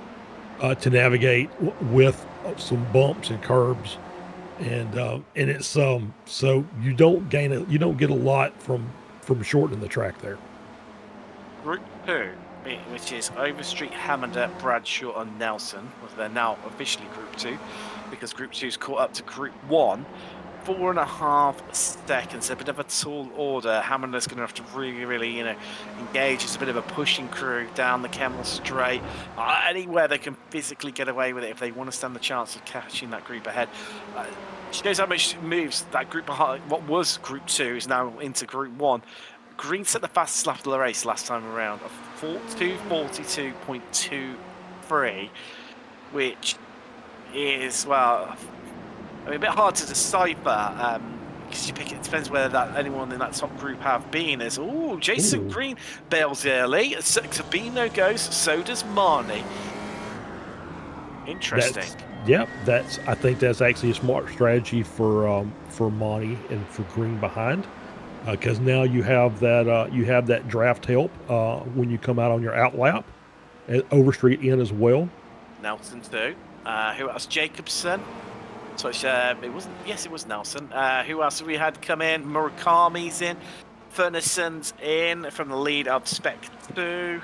to navigate with some bumps and curbs, and it's so you don't get a lot from shortening the track there. Group 2, which is Overstreet, Hammander, Bradshaw, and Nelson. They're now officially Group 2 because Group 2's caught up to Group 1. 4.5 seconds, a bit of a tall order. Hammer's going to have to really, engage. It's a bit of a pushing crew down the Kemmel Straight. Anywhere they can physically get away with it if they want to stand the chance of catching that group ahead. She knows how much moves that group behind. What was Group 2 is now into Group 1. Green set the fastest lap of the race last time around of 2:42.23, which is, well, I mean, a bit hard to decipher because it depends whether anyone in that top group have been. As Jason Green bails early, Sabino goes, so does Marnie. Interesting. I think that's actually a smart strategy for Monty and for Green behind, because now you have that draft help when you come out on your out lap, and Overstreet in as well. Nelson too. Who else? Jacobson. So it wasn't. Yes, it was Nelson. Who else have we had come in? Murakami's in. Furnisson's in from the lead of Spec 2.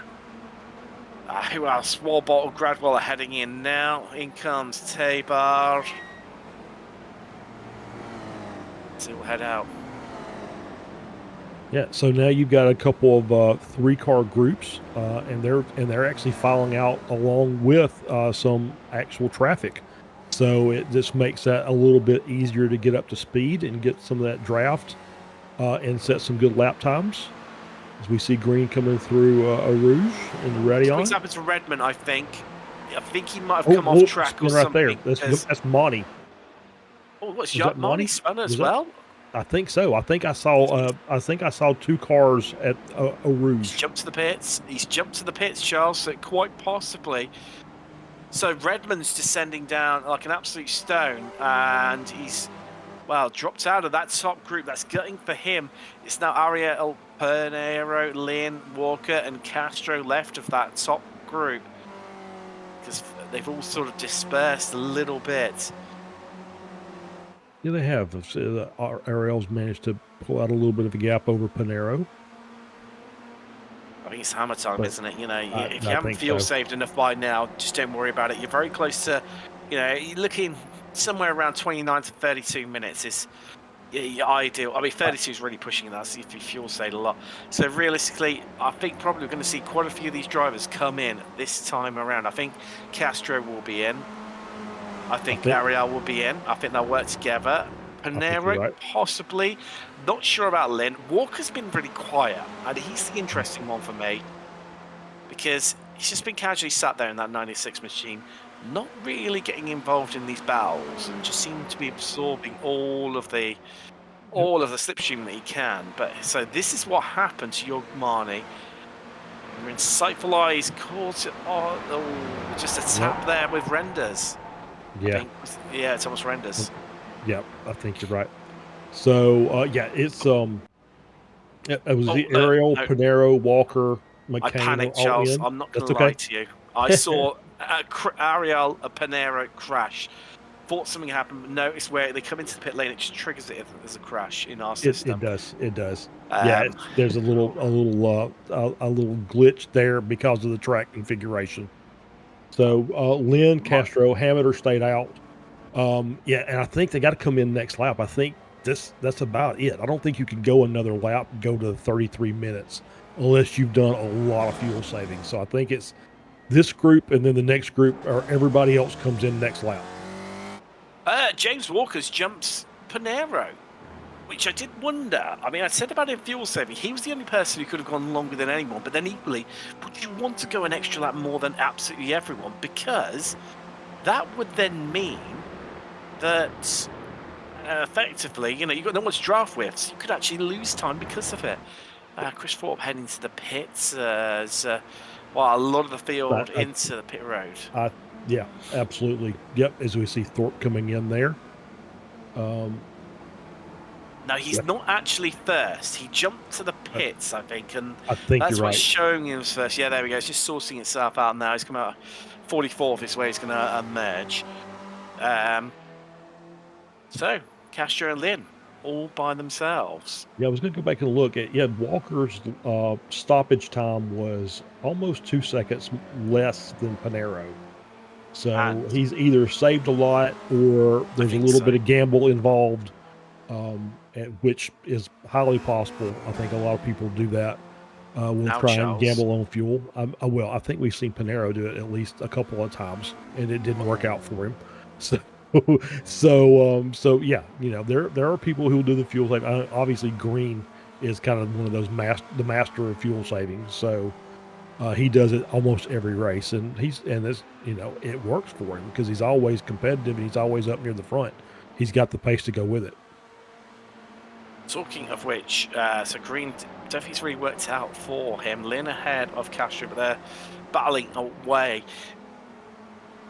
Who else? Warbottle, Gradwell are heading in now. In comes Tabar. So we'll head out. Yeah, so now you've got a couple of 3-car groups, and they're actually filing out along with some actual traffic. So it just makes that a little bit easier to get up to speed and get some of that draft and set some good lap times. As we see Green coming through Eau Rouge and ready on. What's happened to Redmond? I think he might have come off track or something. Right there. That's Monty. Oh, what's Jacques Monty spun as well? I think so. I think I saw 2 cars at Eau Rouge. He's jumped to the pits. Charles. So quite possibly. So Redmond's descending down like an absolute stone, and he's dropped out of that top group. That's gutting for him. It's now Ariel, Pernero, Lynn, Walker, and Castro left of that top group because they've all sort of dispersed a little bit. Yeah, they have. Ariel's managed to pull out a little bit of a gap over Panero. I think it's hammer time, isn't it? If you haven't fuel saved enough by now, just don't worry about it. You're very close to, you're looking somewhere around 29 to 32 minutes is ideal. I mean, 32 is really pushing that, so if you fuel saved a lot. So realistically, I think probably we're going to see quite a few of these drivers come in this time around. I think Castro will be in. I think Ariel will be in. I think they'll work together. Panero, right. Possibly. Not sure about Lynn. Walker's been really quiet, and he's the interesting one for me because he's just been casually sat there in that 96 machine, not really getting involved in these battles, and just seemed to be absorbing all of the slipstream that he can. But so this is what happened to your Marnie. Your insightful eyes caught it. Just a tap there with Renders. Yeah. It's almost Renders. Yeah, I think you're right. So it's it was the Ariel, Panero, Walker, McCain. I panicked, Charles. I'm not going to lie to you. I saw Ariel, a Panero crash. Thought something happened, but noticed where they come into the pit lane, it just triggers it as a crash in our system. It does. There's a little glitch there because of the track configuration. So Lynn, Castro, Hammer stayed out. And I think they got to come in next lap. I think that's about it. I don't think you can go another lap, go to 33 minutes, unless you've done a lot of fuel saving. So I think it's this group and then the next group, or everybody else comes in next lap. James Walker's jumps Panero, which I did wonder. I mean, I said about him fuel saving. He was the only person who could have gone longer than anyone. But then equally, would you want to go an extra lap more than absolutely everyone? Because that would then mean that effectively, you've got no one's draft with, so you could actually lose time because of it. Chris Thorpe heading to the pits as a lot of the field into the pit road. Yeah, absolutely. Yep, as we see Thorpe coming in there. No, he's not actually first. He jumped to the pits, I think, and I think that's you're what's right. showing him first. Yeah, there we go. It's just sourcing itself out now. He's come out 44th is where he's going to emerge. So, Castro and Lynn, all by themselves. Yeah, I was going to go back and look at, Walker's stoppage time was almost 2 seconds less than Panero. So he's either saved a lot or there's a little bit of gamble involved which is highly possible. I think a lot of people do that. Will Now, try and Charles. gamble on fuel. Well, I think we've seen Panero do it at least a couple of times, and it didn't work out for him. So, so yeah, there are people who do the fuel saving. Obviously, Green is kind of one of those the master of fuel savings. So he does it almost every race, and this it works for him because he's always competitive and he's always up near the front. He's got the pace to go with it. Talking of which, so Green definitely really worked out for him. Lynn ahead of Castro, but they're battling away.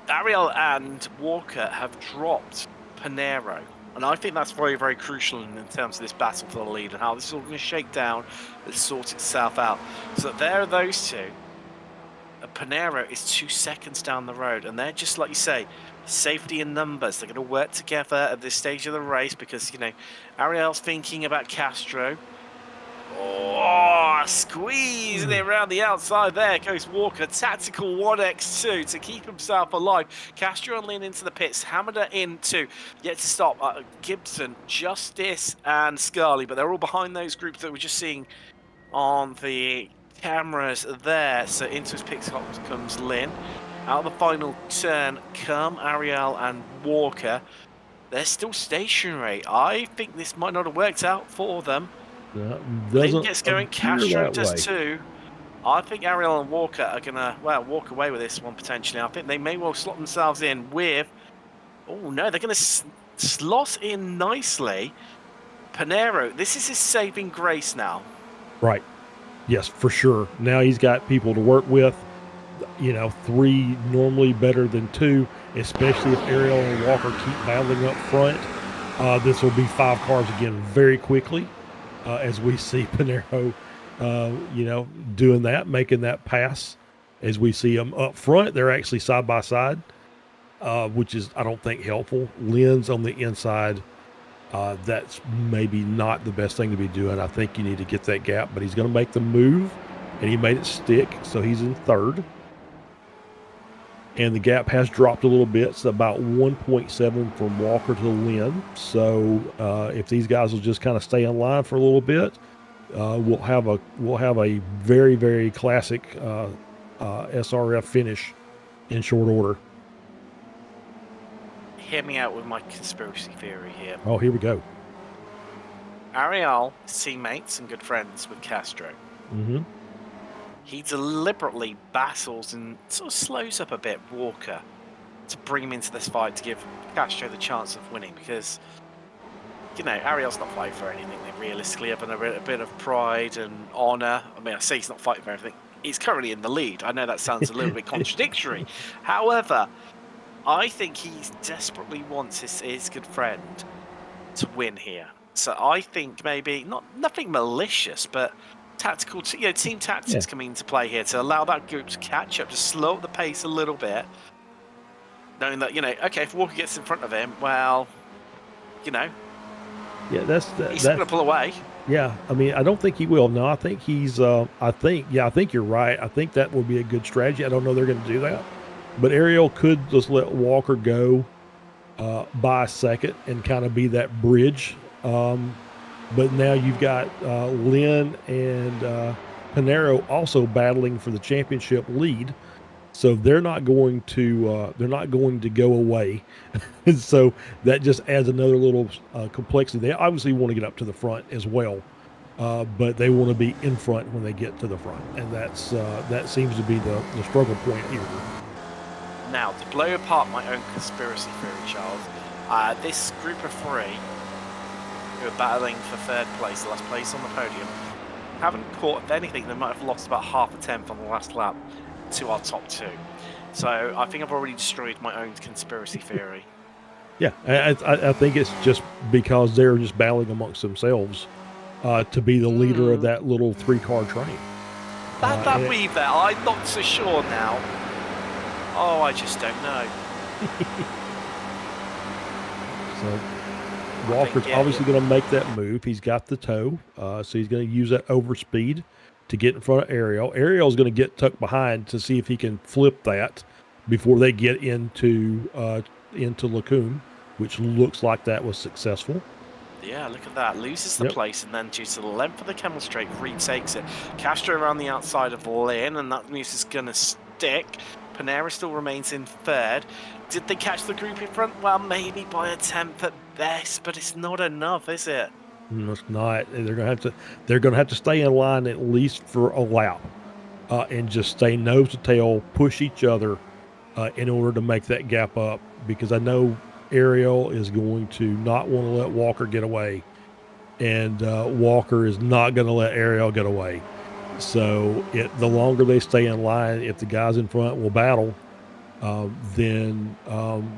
Ariel and Walker have dropped Panero, and I think that's very, very crucial in terms of this battle for the lead and how this is all going to shake down and sort itself out. So there are those two. Panero is 2 seconds down the road, and they're just like you say, safety in numbers. They're going to work together at this stage of the race because Ariel's thinking about Castro. Oh, squeezing it around the outside. There goes Walker. Tactical 1x2 to keep himself alive. Castro and Lynn into the pits. Hammered into yet to stop Gibson, Justice, and Scarley, but they're all behind those groups that we're just seeing on the cameras there. So into his pit comes Lynn. Out of the final turn come Ariel and Walker. They're still stationary. I think this might not have worked out for them. Lynn gets going, Castro does too. I think Ariel and Walker are going to, walk away with this one potentially. I think they may well slot themselves in with... Oh, no, they're going to slot in nicely. Panero, this is his saving grace now. Right. Yes, for sure. Now he's got people to work with. 3 normally better than 2, especially if Ariel and Walker keep battling up front. This will be 5 cars again very quickly. As we see Panero, doing that, making that pass. As we see them up front, they're actually side by side, which is, I don't think, helpful. Lynn's on the inside. That's maybe not the best thing to be doing. I think you need to get that gap, but he's going to make the move, and he made it stick, so he's in 3rd. And the gap has dropped a little bit. It's about 1.7 from Walker to Lynn. So if these guys will just kind of stay in line for a little bit, we'll have a very, very classic SRF finish in short order. Hear me out with my conspiracy theory here. Oh, here we go. Ariel is teammates and good friends with Castro. Mm-hmm. He deliberately battles and sort of slows up a bit Walker to bring him into this fight to give Castro the chance of winning because, Ariel's not fighting for anything. They realistically have a bit of pride and honour. I mean, I say he's not fighting for anything. He's currently in the lead. I know that sounds a little bit contradictory. However, I think he desperately wants his good friend to win here. So I think maybe, nothing malicious, but tactical, team tactics coming into play here to allow that group to catch up, to slow up the pace a little bit, knowing that okay, if Walker gets in front of him, well, yeah, he's going to pull away. Yeah, I mean, I don't think he will. No, I think he's. I think you're right. I think that would be a good strategy. I don't know they're going to do that, but Ariel could just let Walker go by a second and kind of be that bridge. But now you've got Lynn and Panero also battling for the championship lead, so they're not going to go away. And so that just adds another little complexity. They obviously want to get up to the front as well, but they want to be in front when they get to the front, and that seems to be the struggle point here. Now, to blow apart my own conspiracy theory, Charles, this group of 3 who are battling for 3rd place, the last place on the podium, haven't caught, if anything, they might have lost about half a tenth on the last lap to our top 2. So I think I've already destroyed my own conspiracy theory. Yeah, I think it's just because they're just battling amongst themselves to be the leader of that little 3-car train. That weave there, I'm not so sure now. Oh, I just don't know. So Walker's obviously going to make that move. He's got the toe, so he's going to use that overspeed to get in front of Ariel. Ariel's going to get tucked behind to see if he can flip that before they get into Lacombe, which looks like that was successful. Yeah, look at that. Loses the Yep. place, and then due to the length of the camel straight, retakes it. Castro around the outside of Lynn, and that news is going to stick. Panera still remains in third. Did they catch the group in front? Well, maybe by a tenth at best, but it's not enough, is it? No, it's not. They're gonna have to stay in line at least for a lap, and just stay nose to tail, push each other, in order to make that gap up. Because I know Ariel is going to not want to let Walker get away, and Walker is not going to let Ariel get away. So the longer they stay in line, if the guys in front will battle, then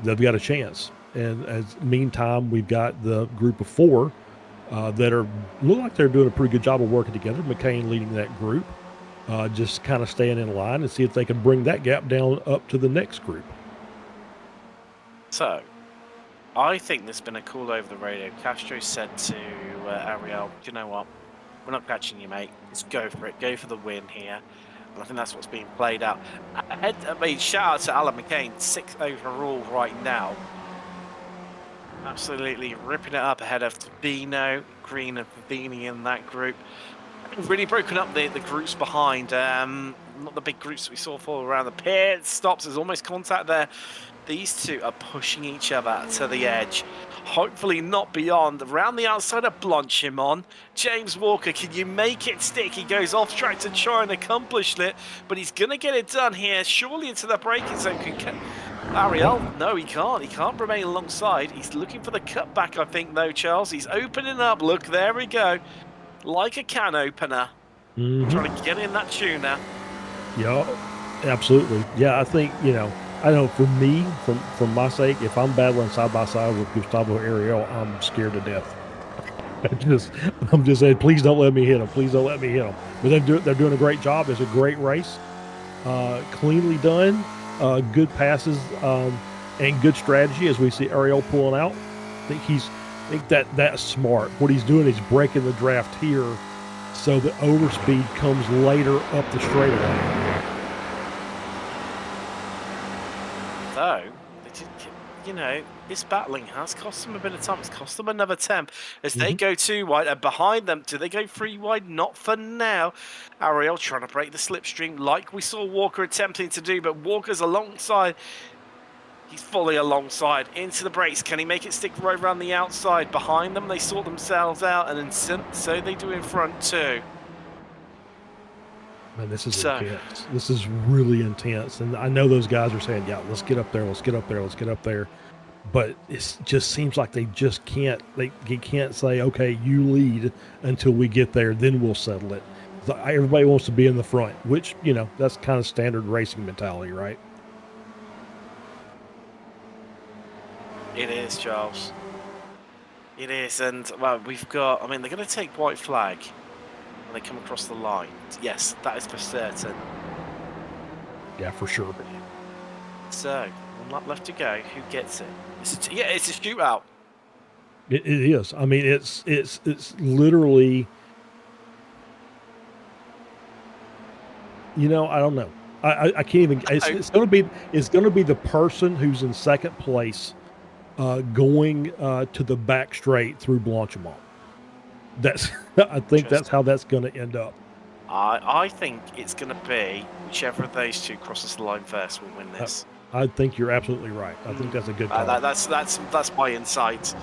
they've got a chance. And meantime, we've got the group of 4 that look like they're doing a pretty good job of working together. McCain leading that group, just kind of staying in line and see if they can bring that gap down up to the next group. So, I think there's been a call over the radio. Castro said to Ariel, you know what? We're not catching you, mate. Let's go for it. Go for the win here. And I think that's what's being played out. Shout out to Alan McCain, 6th overall right now. Absolutely ripping it up ahead of Fabino, Green and Fabini in that group. Really broken up the groups behind. Not the big groups we saw fall around the pit. Stops, there's almost contact there. These two are pushing each other to the edge. Hopefully not beyond. Around the outside of Blanchimon. James Walker, can you make it stick? He goes off track to try and accomplish it, but he's going to get it done here. Surely into the braking zone. Ariel, no, he can't. He can't remain alongside. He's looking for the cutback, I think, though, Charles. He's opening up. Look, there we go. Like a can opener. Trying to get in that tuner. Yeah, absolutely. Yeah, I think, I know for me, for my sake, if I'm battling side by side with Gustavo Ariel, I'm scared to death. I'm just saying, please don't let me hit him. Please don't let me hit him. But they're doing a great job. It's a great race, cleanly done, good passes, and good strategy as we see Ariel pulling out. I think that's smart. What he's doing is breaking the draft here, so the overspeed comes later up the straightaway. Though, this battling has cost them a bit of time. It's cost them another temp as they go 2 wide. And behind them, do they go 3 wide? Not for now. Ariel trying to break the slipstream like we saw Walker attempting to do, but Walker's alongside. He's fully alongside into the brakes. Can he make it stick right around the outside? Behind them, they sort themselves out, and then so they do in front too. Man, this is intense. This is really intense. And I know those guys are saying, yeah, let's get up there, let's get up there, let's get up there. But it just seems like they just can't, they can't say, okay, you lead until we get there, then we'll settle it. Everybody wants to be in the front, which, that's kind of standard racing mentality, right? It is, Charles. It is. And, well, we've got, they're going to take white flag when they come across the line. Yes, that is for certain. Yeah, for sure. So, 1 lap left to go. Who gets it? It's a shootout. It is. It's literally, I don't know. I can't even. It's going to be the person who's in second place, going to the back straight through Blanchimont. I think that's how that's going to end up. I think it's going to be whichever of those two crosses the line first will win this. I think you're absolutely right. I think that's a good call. That's my insight.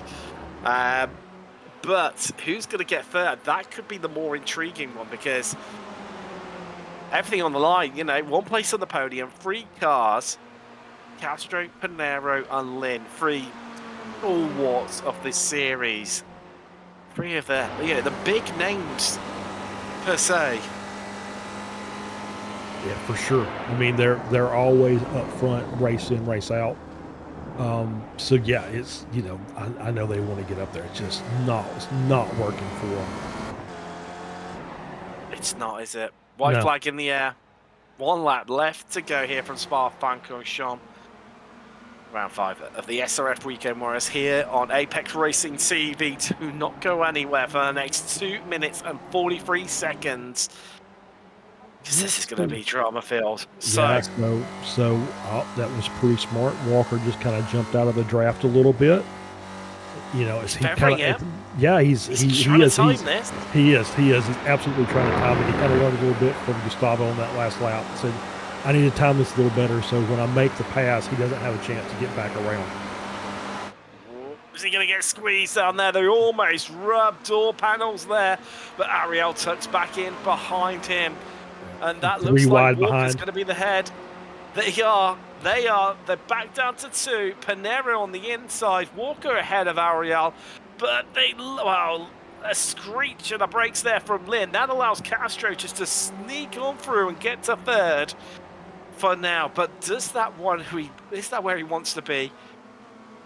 But who's going to get third? That could be the more intriguing one because everything on the line. 1 place on the podium, 3 cars, Castro, Panero, and Lynn. 3 stalwarts of this series. 3 of the big names per se. Yeah, for sure. They're always up front, race in, race out. So yeah, it's I know they want to get up there. It's just not working for them. It's not, is it? White flag in the air. 1 lap left to go here from Francorchamps. Round 5 of the SRF Weekend Warriors here on Apex Racing TV. Do not go anywhere for the next 2 minutes and 43 seconds. Because this is going to be drama filled. So that was pretty smart. Walker just kind of jumped out of the draft a little bit. As He's he burying kind it. of, yeah, he is this. he is absolutely trying to time it. He kind of learned a little bit from Gustavo on that last lap. Said, I need to time this a little better so when I make the pass, he doesn't have a chance to get back around. Is he going to get squeezed down there? They almost rubbed door panels there, but Ariel tucks back in behind him, and that looks like Walker's going to be the head. They are. They're back down to 2. Panero on the inside. Walker ahead of Ariel, but a screech of the brakes there from Lynn. That allows Castro just to sneak on through and get to 3rd for now. But is that where he wants to be?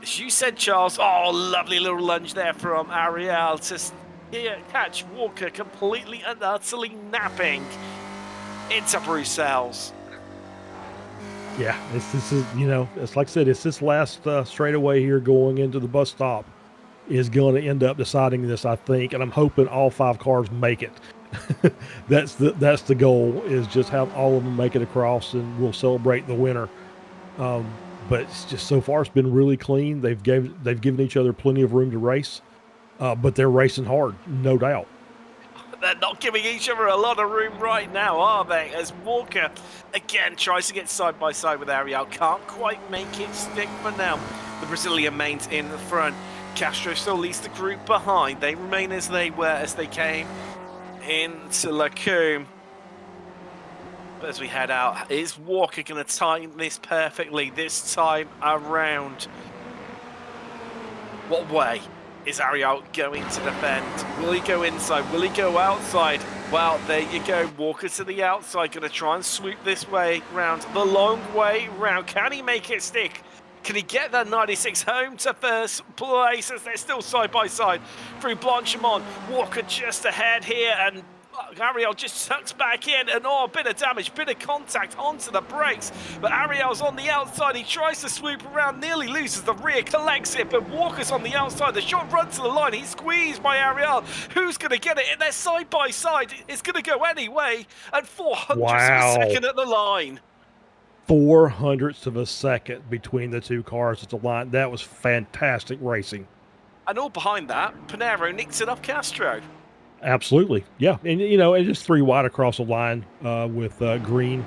As you said, Charles, lovely little lunge there from Ariel to catch Walker completely and utterly napping into Bruxelles. Yeah, this is it's like I said, it's this last straightaway here going into the bus stop is going to end up deciding this, I think, and I'm hoping all 5 cars make it. That's the goal, is just have all of them make it across, and we'll celebrate the winner. But it's just so far it's been really clean. They've given each other plenty of room to race, but they're racing hard, no doubt. They're not giving each other a lot of room right now, are they? As Walker, again, tries to get side by side with Ariel. Can't quite make it stick for now. The Brazilian main's in the front. Castro still leads the group behind. They remain as they were as they came into Lacombe. But as we head out, is Walker going to time this perfectly this time around? What way is Ariel going to defend? Will he go inside? Will he go outside? Well, there you go. Walker to the outside, going to try and swoop this way round, the long way round. Can he make it stick? Can he get that 96 home to 1st place as they're still side by side through Blanchimont? Walker just ahead here, and Ariel just tucks back in, and a bit of damage, bit of contact onto the brakes. But Ariel's on the outside. He tries to swoop around, nearly loses the rear, collects it, but Walker's on the outside. The shot runs to the line. He's squeezed by Ariel. Who's going to get it? And they're side by side. It's going to go anyway. And 400ths of a second at the line. 400ths of a second between the 2 cars at the line. That was fantastic racing. And all behind that, Panero nicks it off Castro. Absolutely, yeah, and and just 3 wide across the line with Green,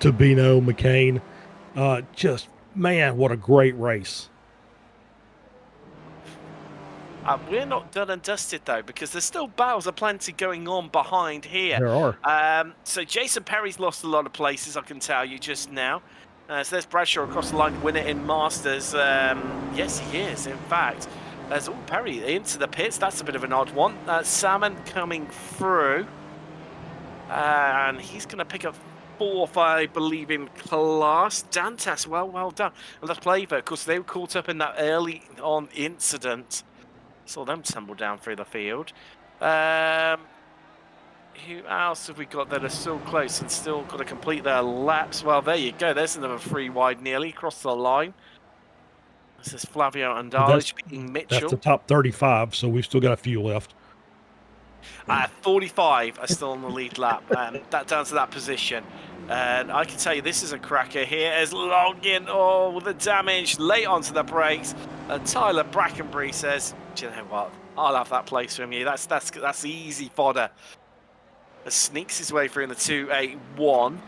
Tabino, McCain. Just man, what a great race! We're not done and dusted though, because there's still battles aplenty going on behind here. There are. So Jason Perry's lost a lot of places, I can tell you just now. So there's Bradshaw across the line, winner in Masters. Yes, he is, in fact. There's Perry into the pits. That's a bit of an odd one. Salmon coming through. And he's going to pick up 4th, I believe, in class. Dantas, well done. And that's Plaver, because they were caught up in that early on incident. Saw them tumble down through the field. Who else have we got that are still close and still got to complete their laps? Well, there you go. There's another 3 wide nearly across the line. This is Flavio Andalich beating Mitchell. That's the top 35, so we've still got a few left. 45 are still on the lead lap, and that down to that position. And I can tell you, this is a cracker here as Longin, with the damage late onto the brakes. And Tyler Brackenbury says, "Do you know what? I'll have that place from you. That's easy fodder." Sneaks his way through in the 281.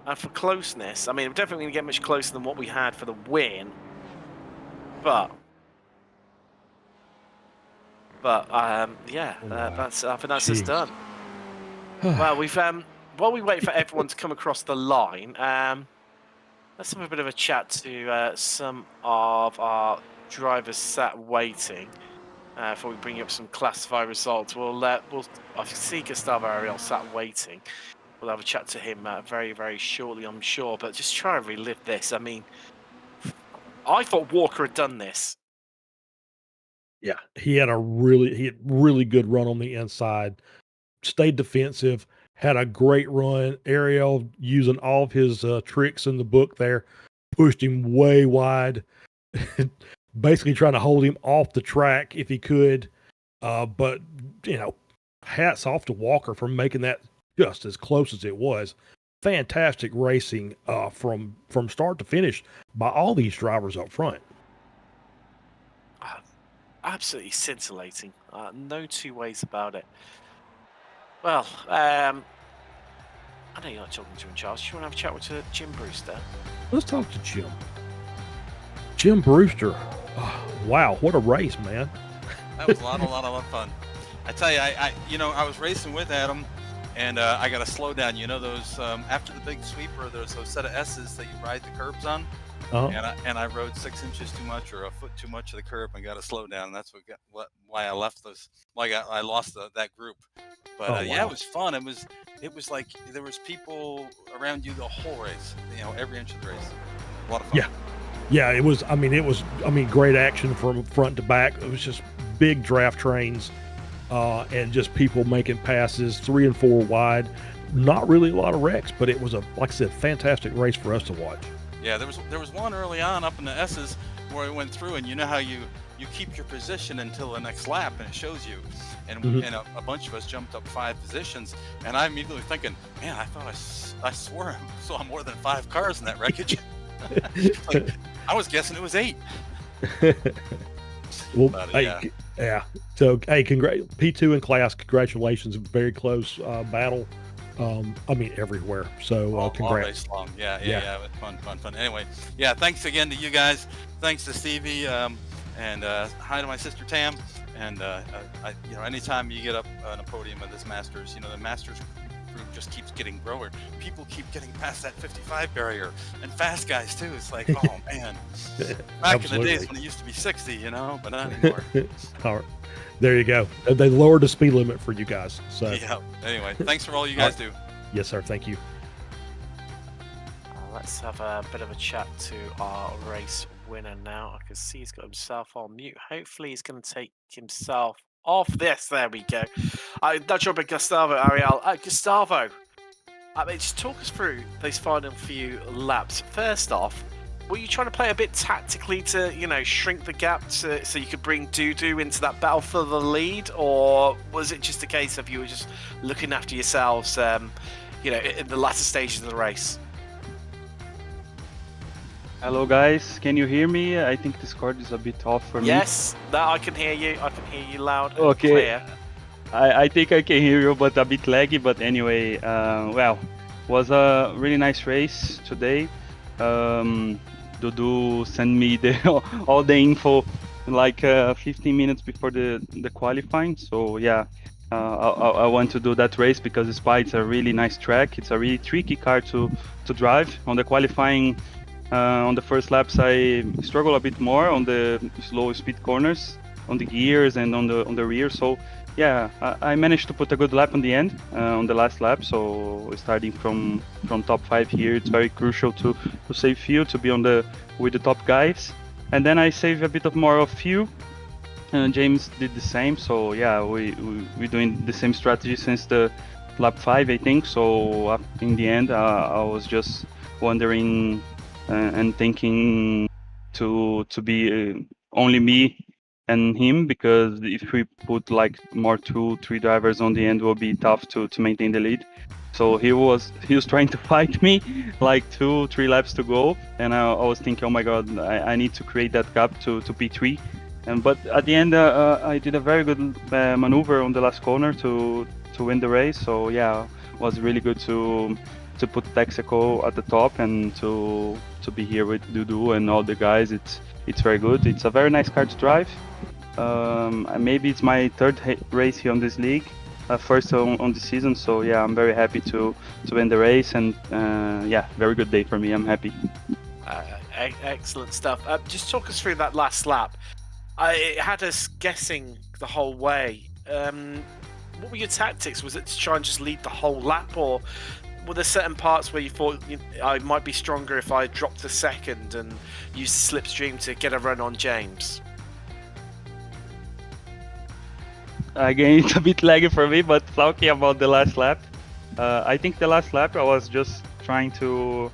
And for closeness, I mean, we're definitely going to get much closer than what we had for the win. But yeah, I think that's just done. Well, we've while we wait for everyone to come across the line, let's have a bit of a chat to some of our drivers sat waiting before we bring up some classify results. I see Gustavo Ariel sat waiting. We'll have a chat to him very, very shortly, I'm sure. But just try and relive this. I mean, I thought Walker had done this. Yeah, he had really good run on the inside. Stayed defensive. Had a great run. Ariel, using all of his tricks in the book there, pushed him way wide. Basically trying to hold him off the track if he could. But, hats off to Walker for making that just as close as it was. Fantastic racing from start to finish by all these drivers up front. absolutely scintillating. No two ways about it. Well, I know you're not talking to him, Charles. Do you want to have a chat with Jim Brewster? Let's talk to Jim. Jim Brewster. Oh, wow, what a race, man. That was a lot of fun. I tell you, I was racing with Adam, and I got a slowdown. You know those after the big sweeper, there's those set of S's that you ride the curbs on. And I rode 6 inches too much or a foot too much of the curb and got a slowdown. And that's why I left those. I lost that group. But wow. Yeah, it was fun. It was like there was people around you the whole race. You know, every inch of the race. A lot of fun. Yeah. It was great action from front to back. It was just big draft trains, and just people making passes 3 and 4 wide. Not really a lot of wrecks, but it was like I said, fantastic race for us to watch. Yeah, there was one early on up in the S's where I went through, and you know how you keep your position until the next lap, and it shows you. And and a bunch of us jumped up 5 positions, and I'm immediately thinking, man, I thought I swore I saw more than 5 cars in that wreckage. Like, I was guessing it was 8. Well, but, yeah. So, hey, P2 in class, congratulations. Very close battle. Everywhere. So, congrats. All race long. Yeah. Fun. Anyway, yeah, thanks again to you guys. Thanks to Stevie, and hi to my sister Tam. And anytime you get up on a podium of this Masters, the Masters group just keeps getting growing. People keep getting past that 55 barrier, and fast guys too. It's like, oh man, back in the days when it used to be 60, but not anymore. All right. There you go. They lowered the speed limit for you guys. So yeah. Anyway, thanks for all you guys do. Yes, sir. Thank you. Let's have a bit of a chat to our race winner now. I can see he's got himself on mute. Hopefully he's going to take himself off this. There we go. Nudge up at Gustavo Ariel. Gustavo, just talk us through those final few laps. First off, were you trying to play a bit tactically to, shrink the gap so you could bring Dudu into that battle for the lead? Or was it just a case of you were just looking after yourselves, in the latter stages of the race? Hello guys, can you hear me? I think Discord is a bit off for me. Yes, I can hear you. I can hear you loud and okay. clear. I think I can hear you, but a bit laggy. But anyway, was a really nice race today. Dudu sent me all the info like 15 minutes before the qualifying. So yeah, I want to do that race because it's a really nice track. It's a really tricky car to drive. On the qualifying, on the first laps, I struggle a bit more on the slow speed corners, on the gears and on the rear. So yeah, I managed to put a good lap on the end, on the last lap. So starting from top 5 here, it's very crucial to save fuel, to be with the top guys. And then I save a bit of more of fuel. James did the same. So yeah, we're doing the same strategy since the lap 5, I think. So in the end, I was just wondering and thinking to be only me and him, because if we put like more 2-3 drivers on the end, it will be tough to maintain the lead. So he was trying to fight me like 2-3 laps to go, and I was thinking, oh my god, I need to create that gap to P3. But at the end, I did a very good maneuver on the last corner to win the race. So yeah, it was really good to put Texaco at the top and to be here with Dudu and all the guys. It's very good. It's a very nice car to drive. Maybe it's my 3rd race here on this league, first on the season. So yeah, I'm very happy to win the race, and yeah, very good day for me. I'm happy. Excellent stuff. Just talk us through that last lap. It had us guessing the whole way. What were your tactics? Was it to try and just lead the whole lap, or were there certain parts where you thought I might be stronger if I dropped a second and used slipstream to get a run on James? Again, it's a bit laggy for me, but talking about the last lap, I think the last lap I was just trying to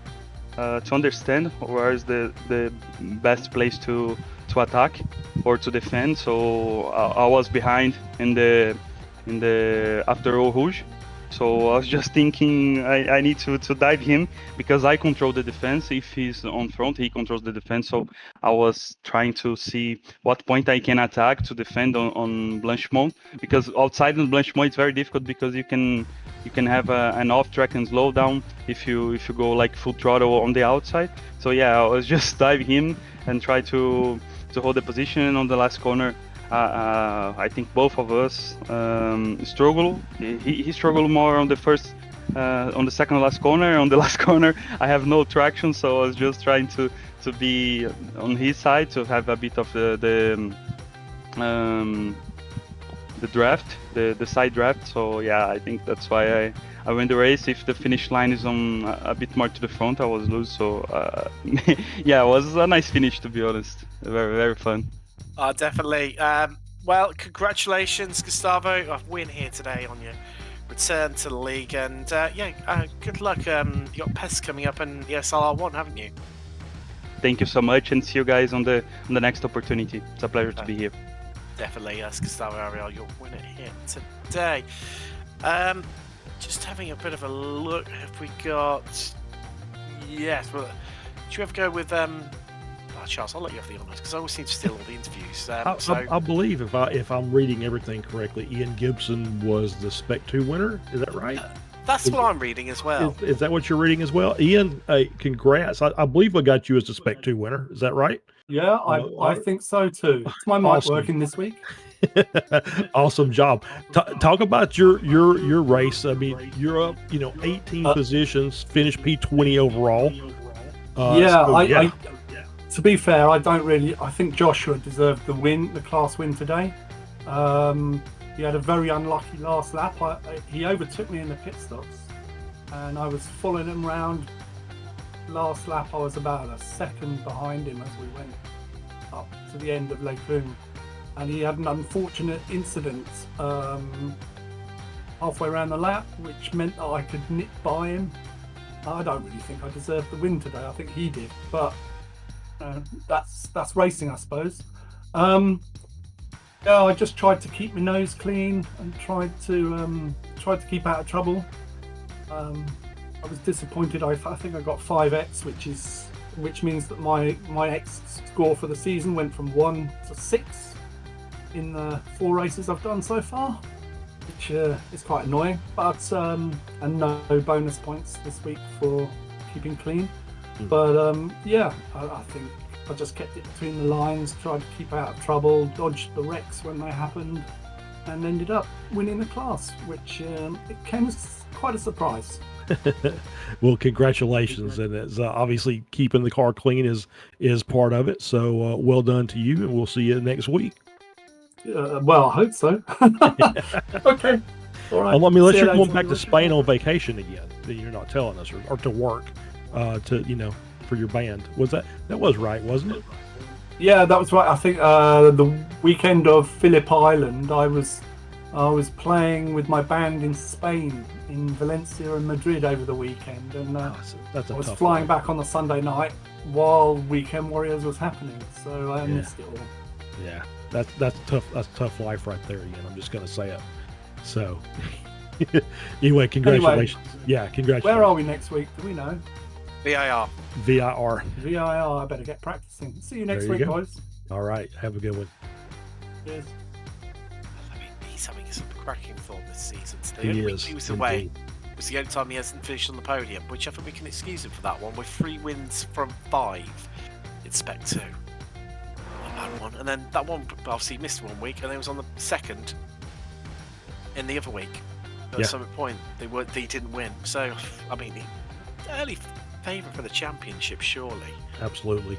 understand where is the best place to attack or to defend. So I was behind in the after Eau Rouge So I was just thinking I need to dive him because I control the defense. If he's on front, he controls the defense. So I was trying to see what point I can attack to defend on Blanchimont, because outside on Blanchimont it's very difficult because you can have an off track and slow down if you go like full throttle on the outside. So yeah, I was just dive him and try to hold the position on the last corner. I think both of us struggle. He struggled more on the first, on the second last corner. On the last corner, I have no traction, so I was just trying to be on his side to have a bit of the draft, the side draft. So yeah, I think that's why I win the race. If the finish line is on a bit more to the front, I was lose. So yeah, it was a nice finish, to be honest. Very, very fun. Definitely. Well, congratulations, Gustavo. A win here today on your return to the league, and good luck. You got PES coming up and the SLR1, haven't you? Thank you so much, and see you guys on the next opportunity. It's a pleasure to be here. Definitely, yes, Gustavo Ariel, your winner here today. Just having a bit of a look. Have we got? Yes. Well, did you ever go with Charles? I'll let you have the honours because I always seem to steal all the interviews. I believe if I'm reading everything correctly, Ian Gibson was the Spec 2 winner. Is that right? That's what I'm reading as well. Is that what you're reading as well? Ian, congrats. I believe I got you as the Spec 2 winner. Is that right? Yeah, I think so too. It's my mic working this week. Awesome job. Talk about your race. I mean, you're up, 18 positions, finished P20 overall. To be fair, I think Joshua deserved the class win today. He had a very unlucky last lap. He overtook me in the pit stops, and I was following him around. Last lap, I was about a second behind him as we went up to the end of Lake Boom, and he had an unfortunate incident halfway around the lap, which meant that I could nip by him. I don't really think I deserved the win today. I think he did, but that's racing, I suppose. I just tried to keep my nose clean and tried to keep out of trouble. I was disappointed. I think I got 5x, which means that my X score for the season went from 1 to 6 in the 4 races I've done so far, which is quite annoying. But and no bonus points this week for keeping clean. But I think I just kept it between the lines, tried to keep out of trouble, dodged the wrecks when they happened, and ended up winning the class, which it came as quite a surprise. Well, congratulations, and it's, obviously keeping the car clean is part of it. So well done to you, and we'll see you next week. Well, I hope so. Okay. All right. Unless you're going back to Spain on vacation again, then you're not telling us, or to work, for your band. That was right, wasn't it? Yeah, that was right. I think the weekend of Phillip Island, I was playing with my band in Spain, in Valencia and Madrid over the weekend, and I was flying back on the Sunday night while Weekend Warriors was happening, so I missed it all. Yeah, that's tough. That's tough life right there, Ian. I'm just going to say it. So anyway, congratulations. Yeah, congratulations. Where are we next week? Do we know? VIR. I better get practicing. See you next week, guys. All right, have a good one. Cheers. I mean, he's having some cracking form this season. He The only is, week he was away was the only time he hasn't finished on the podium, which I think we can excuse him for that one, with 3 wins from 5 in Spec 2. Not a bad one. And then that one, obviously, he missed 1 week, and then he was on the second in the other week. At some point, they didn't win. So, I mean, early favourite for the championship, surely. Absolutely.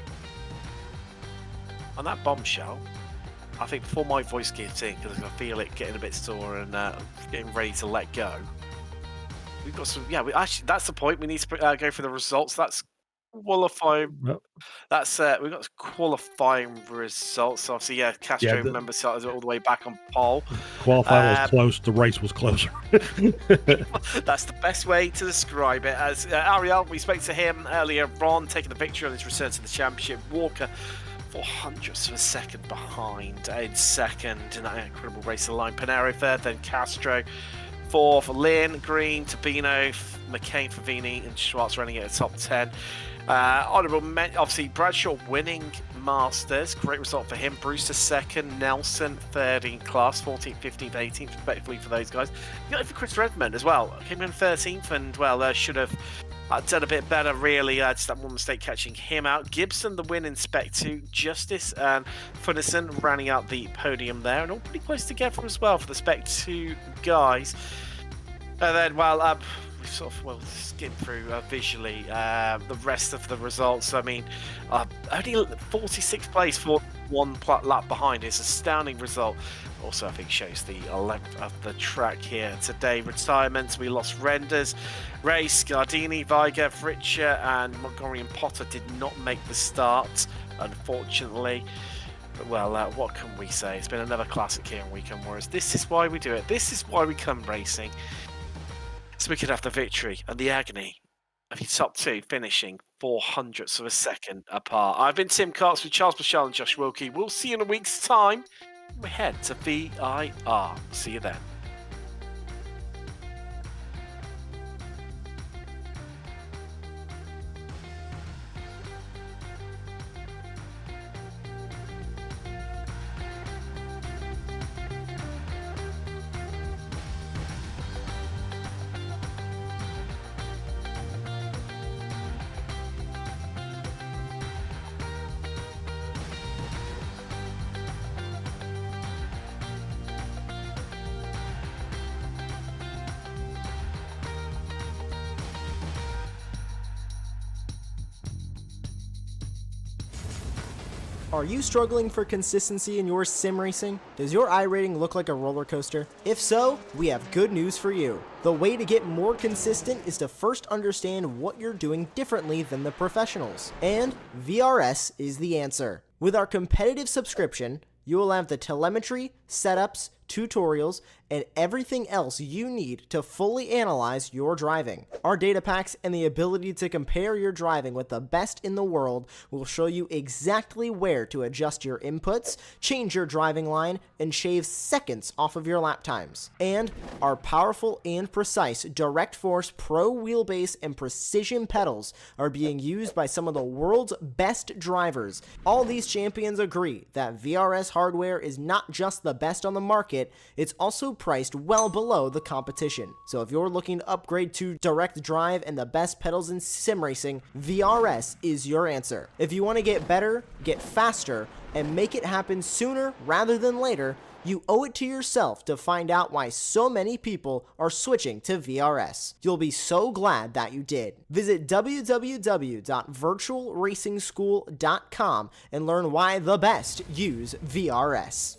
On that bombshell, I think before my voice gets in, because I feel it getting a bit sore and getting ready to let go, we've got some. Yeah, actually, that's the point. We need to go for the results. That's qualifying. Well, That's we've got qualifying results. Obviously, Castro remember started all the way back on pole. Qualifying was close. The race was closer. That's the best way to describe it. As Ariel, we spoke to him earlier on, taking the victory on his return to the championship. Walker, 400ths of a second behind in second in that incredible race of the line. Panero third, then Castro 4th, Lynn, Green, Tabino, McCain, Favini, and Schwartz running at the top 10. Honourable mention, obviously, Bradshaw winning Masters. Great result for him. Brewster 2nd, Nelson 3rd in class, 14th, 15th, 18th, respectively for those guys. You got for Chris Redmond as well. Came in 13th and, well, should have done a bit better, really. Just that one mistake catching him out. Gibson, the win in Spec 2. Justice and Funnison rounding out the podium there. And all pretty close together as well for the Spec 2 guys. And then, well, we've sort of, well, skimmed through visually the rest of the results. I mean, only 46th place for one lap behind is astounding result. Also, I think shows the length of the track here today. Retirements, we lost Renders, Race, Gardini, Viger, Fritcher, and Montgomery and Potter did not make the start, unfortunately. But, well, what can we say? It's been another classic here in Weekend Warriors. This is why we do it. This is why we come racing. So we could have the victory and the agony of your top 2 finishing 400ths of a second apart. I've been Tim Cox with Charles Bashal and Josh Wilkie. We'll see you in a week's time. We head to VIR. See you then. Are you struggling for consistency in your sim racing? Does your iRating look like a roller coaster? If so, we have good news for you. The way to get more consistent is to first understand what you're doing differently than the professionals. And VRS is the answer. With our competitive subscription, you will have the telemetry, setups, tutorials, and everything else you need to fully analyze your driving. Our data packs and the ability to compare your driving with the best in the world will show you exactly where to adjust your inputs, change your driving line, and shave seconds off of your lap times. And our powerful and precise Direct Force Pro wheelbase and precision pedals are being used by some of the world's best drivers. All these champions agree that VRS hardware is not just the best on the market, it's also priced well below the competition. So if you're looking to upgrade to direct drive and the best pedals in sim racing, VRS is your answer. If you want to get better, get faster, and make it happen sooner rather than later, you owe it to yourself to find out why so many people are switching to VRS. You'll be so glad that you did. Visit www.virtualracingschool.com and learn why the best use VRS.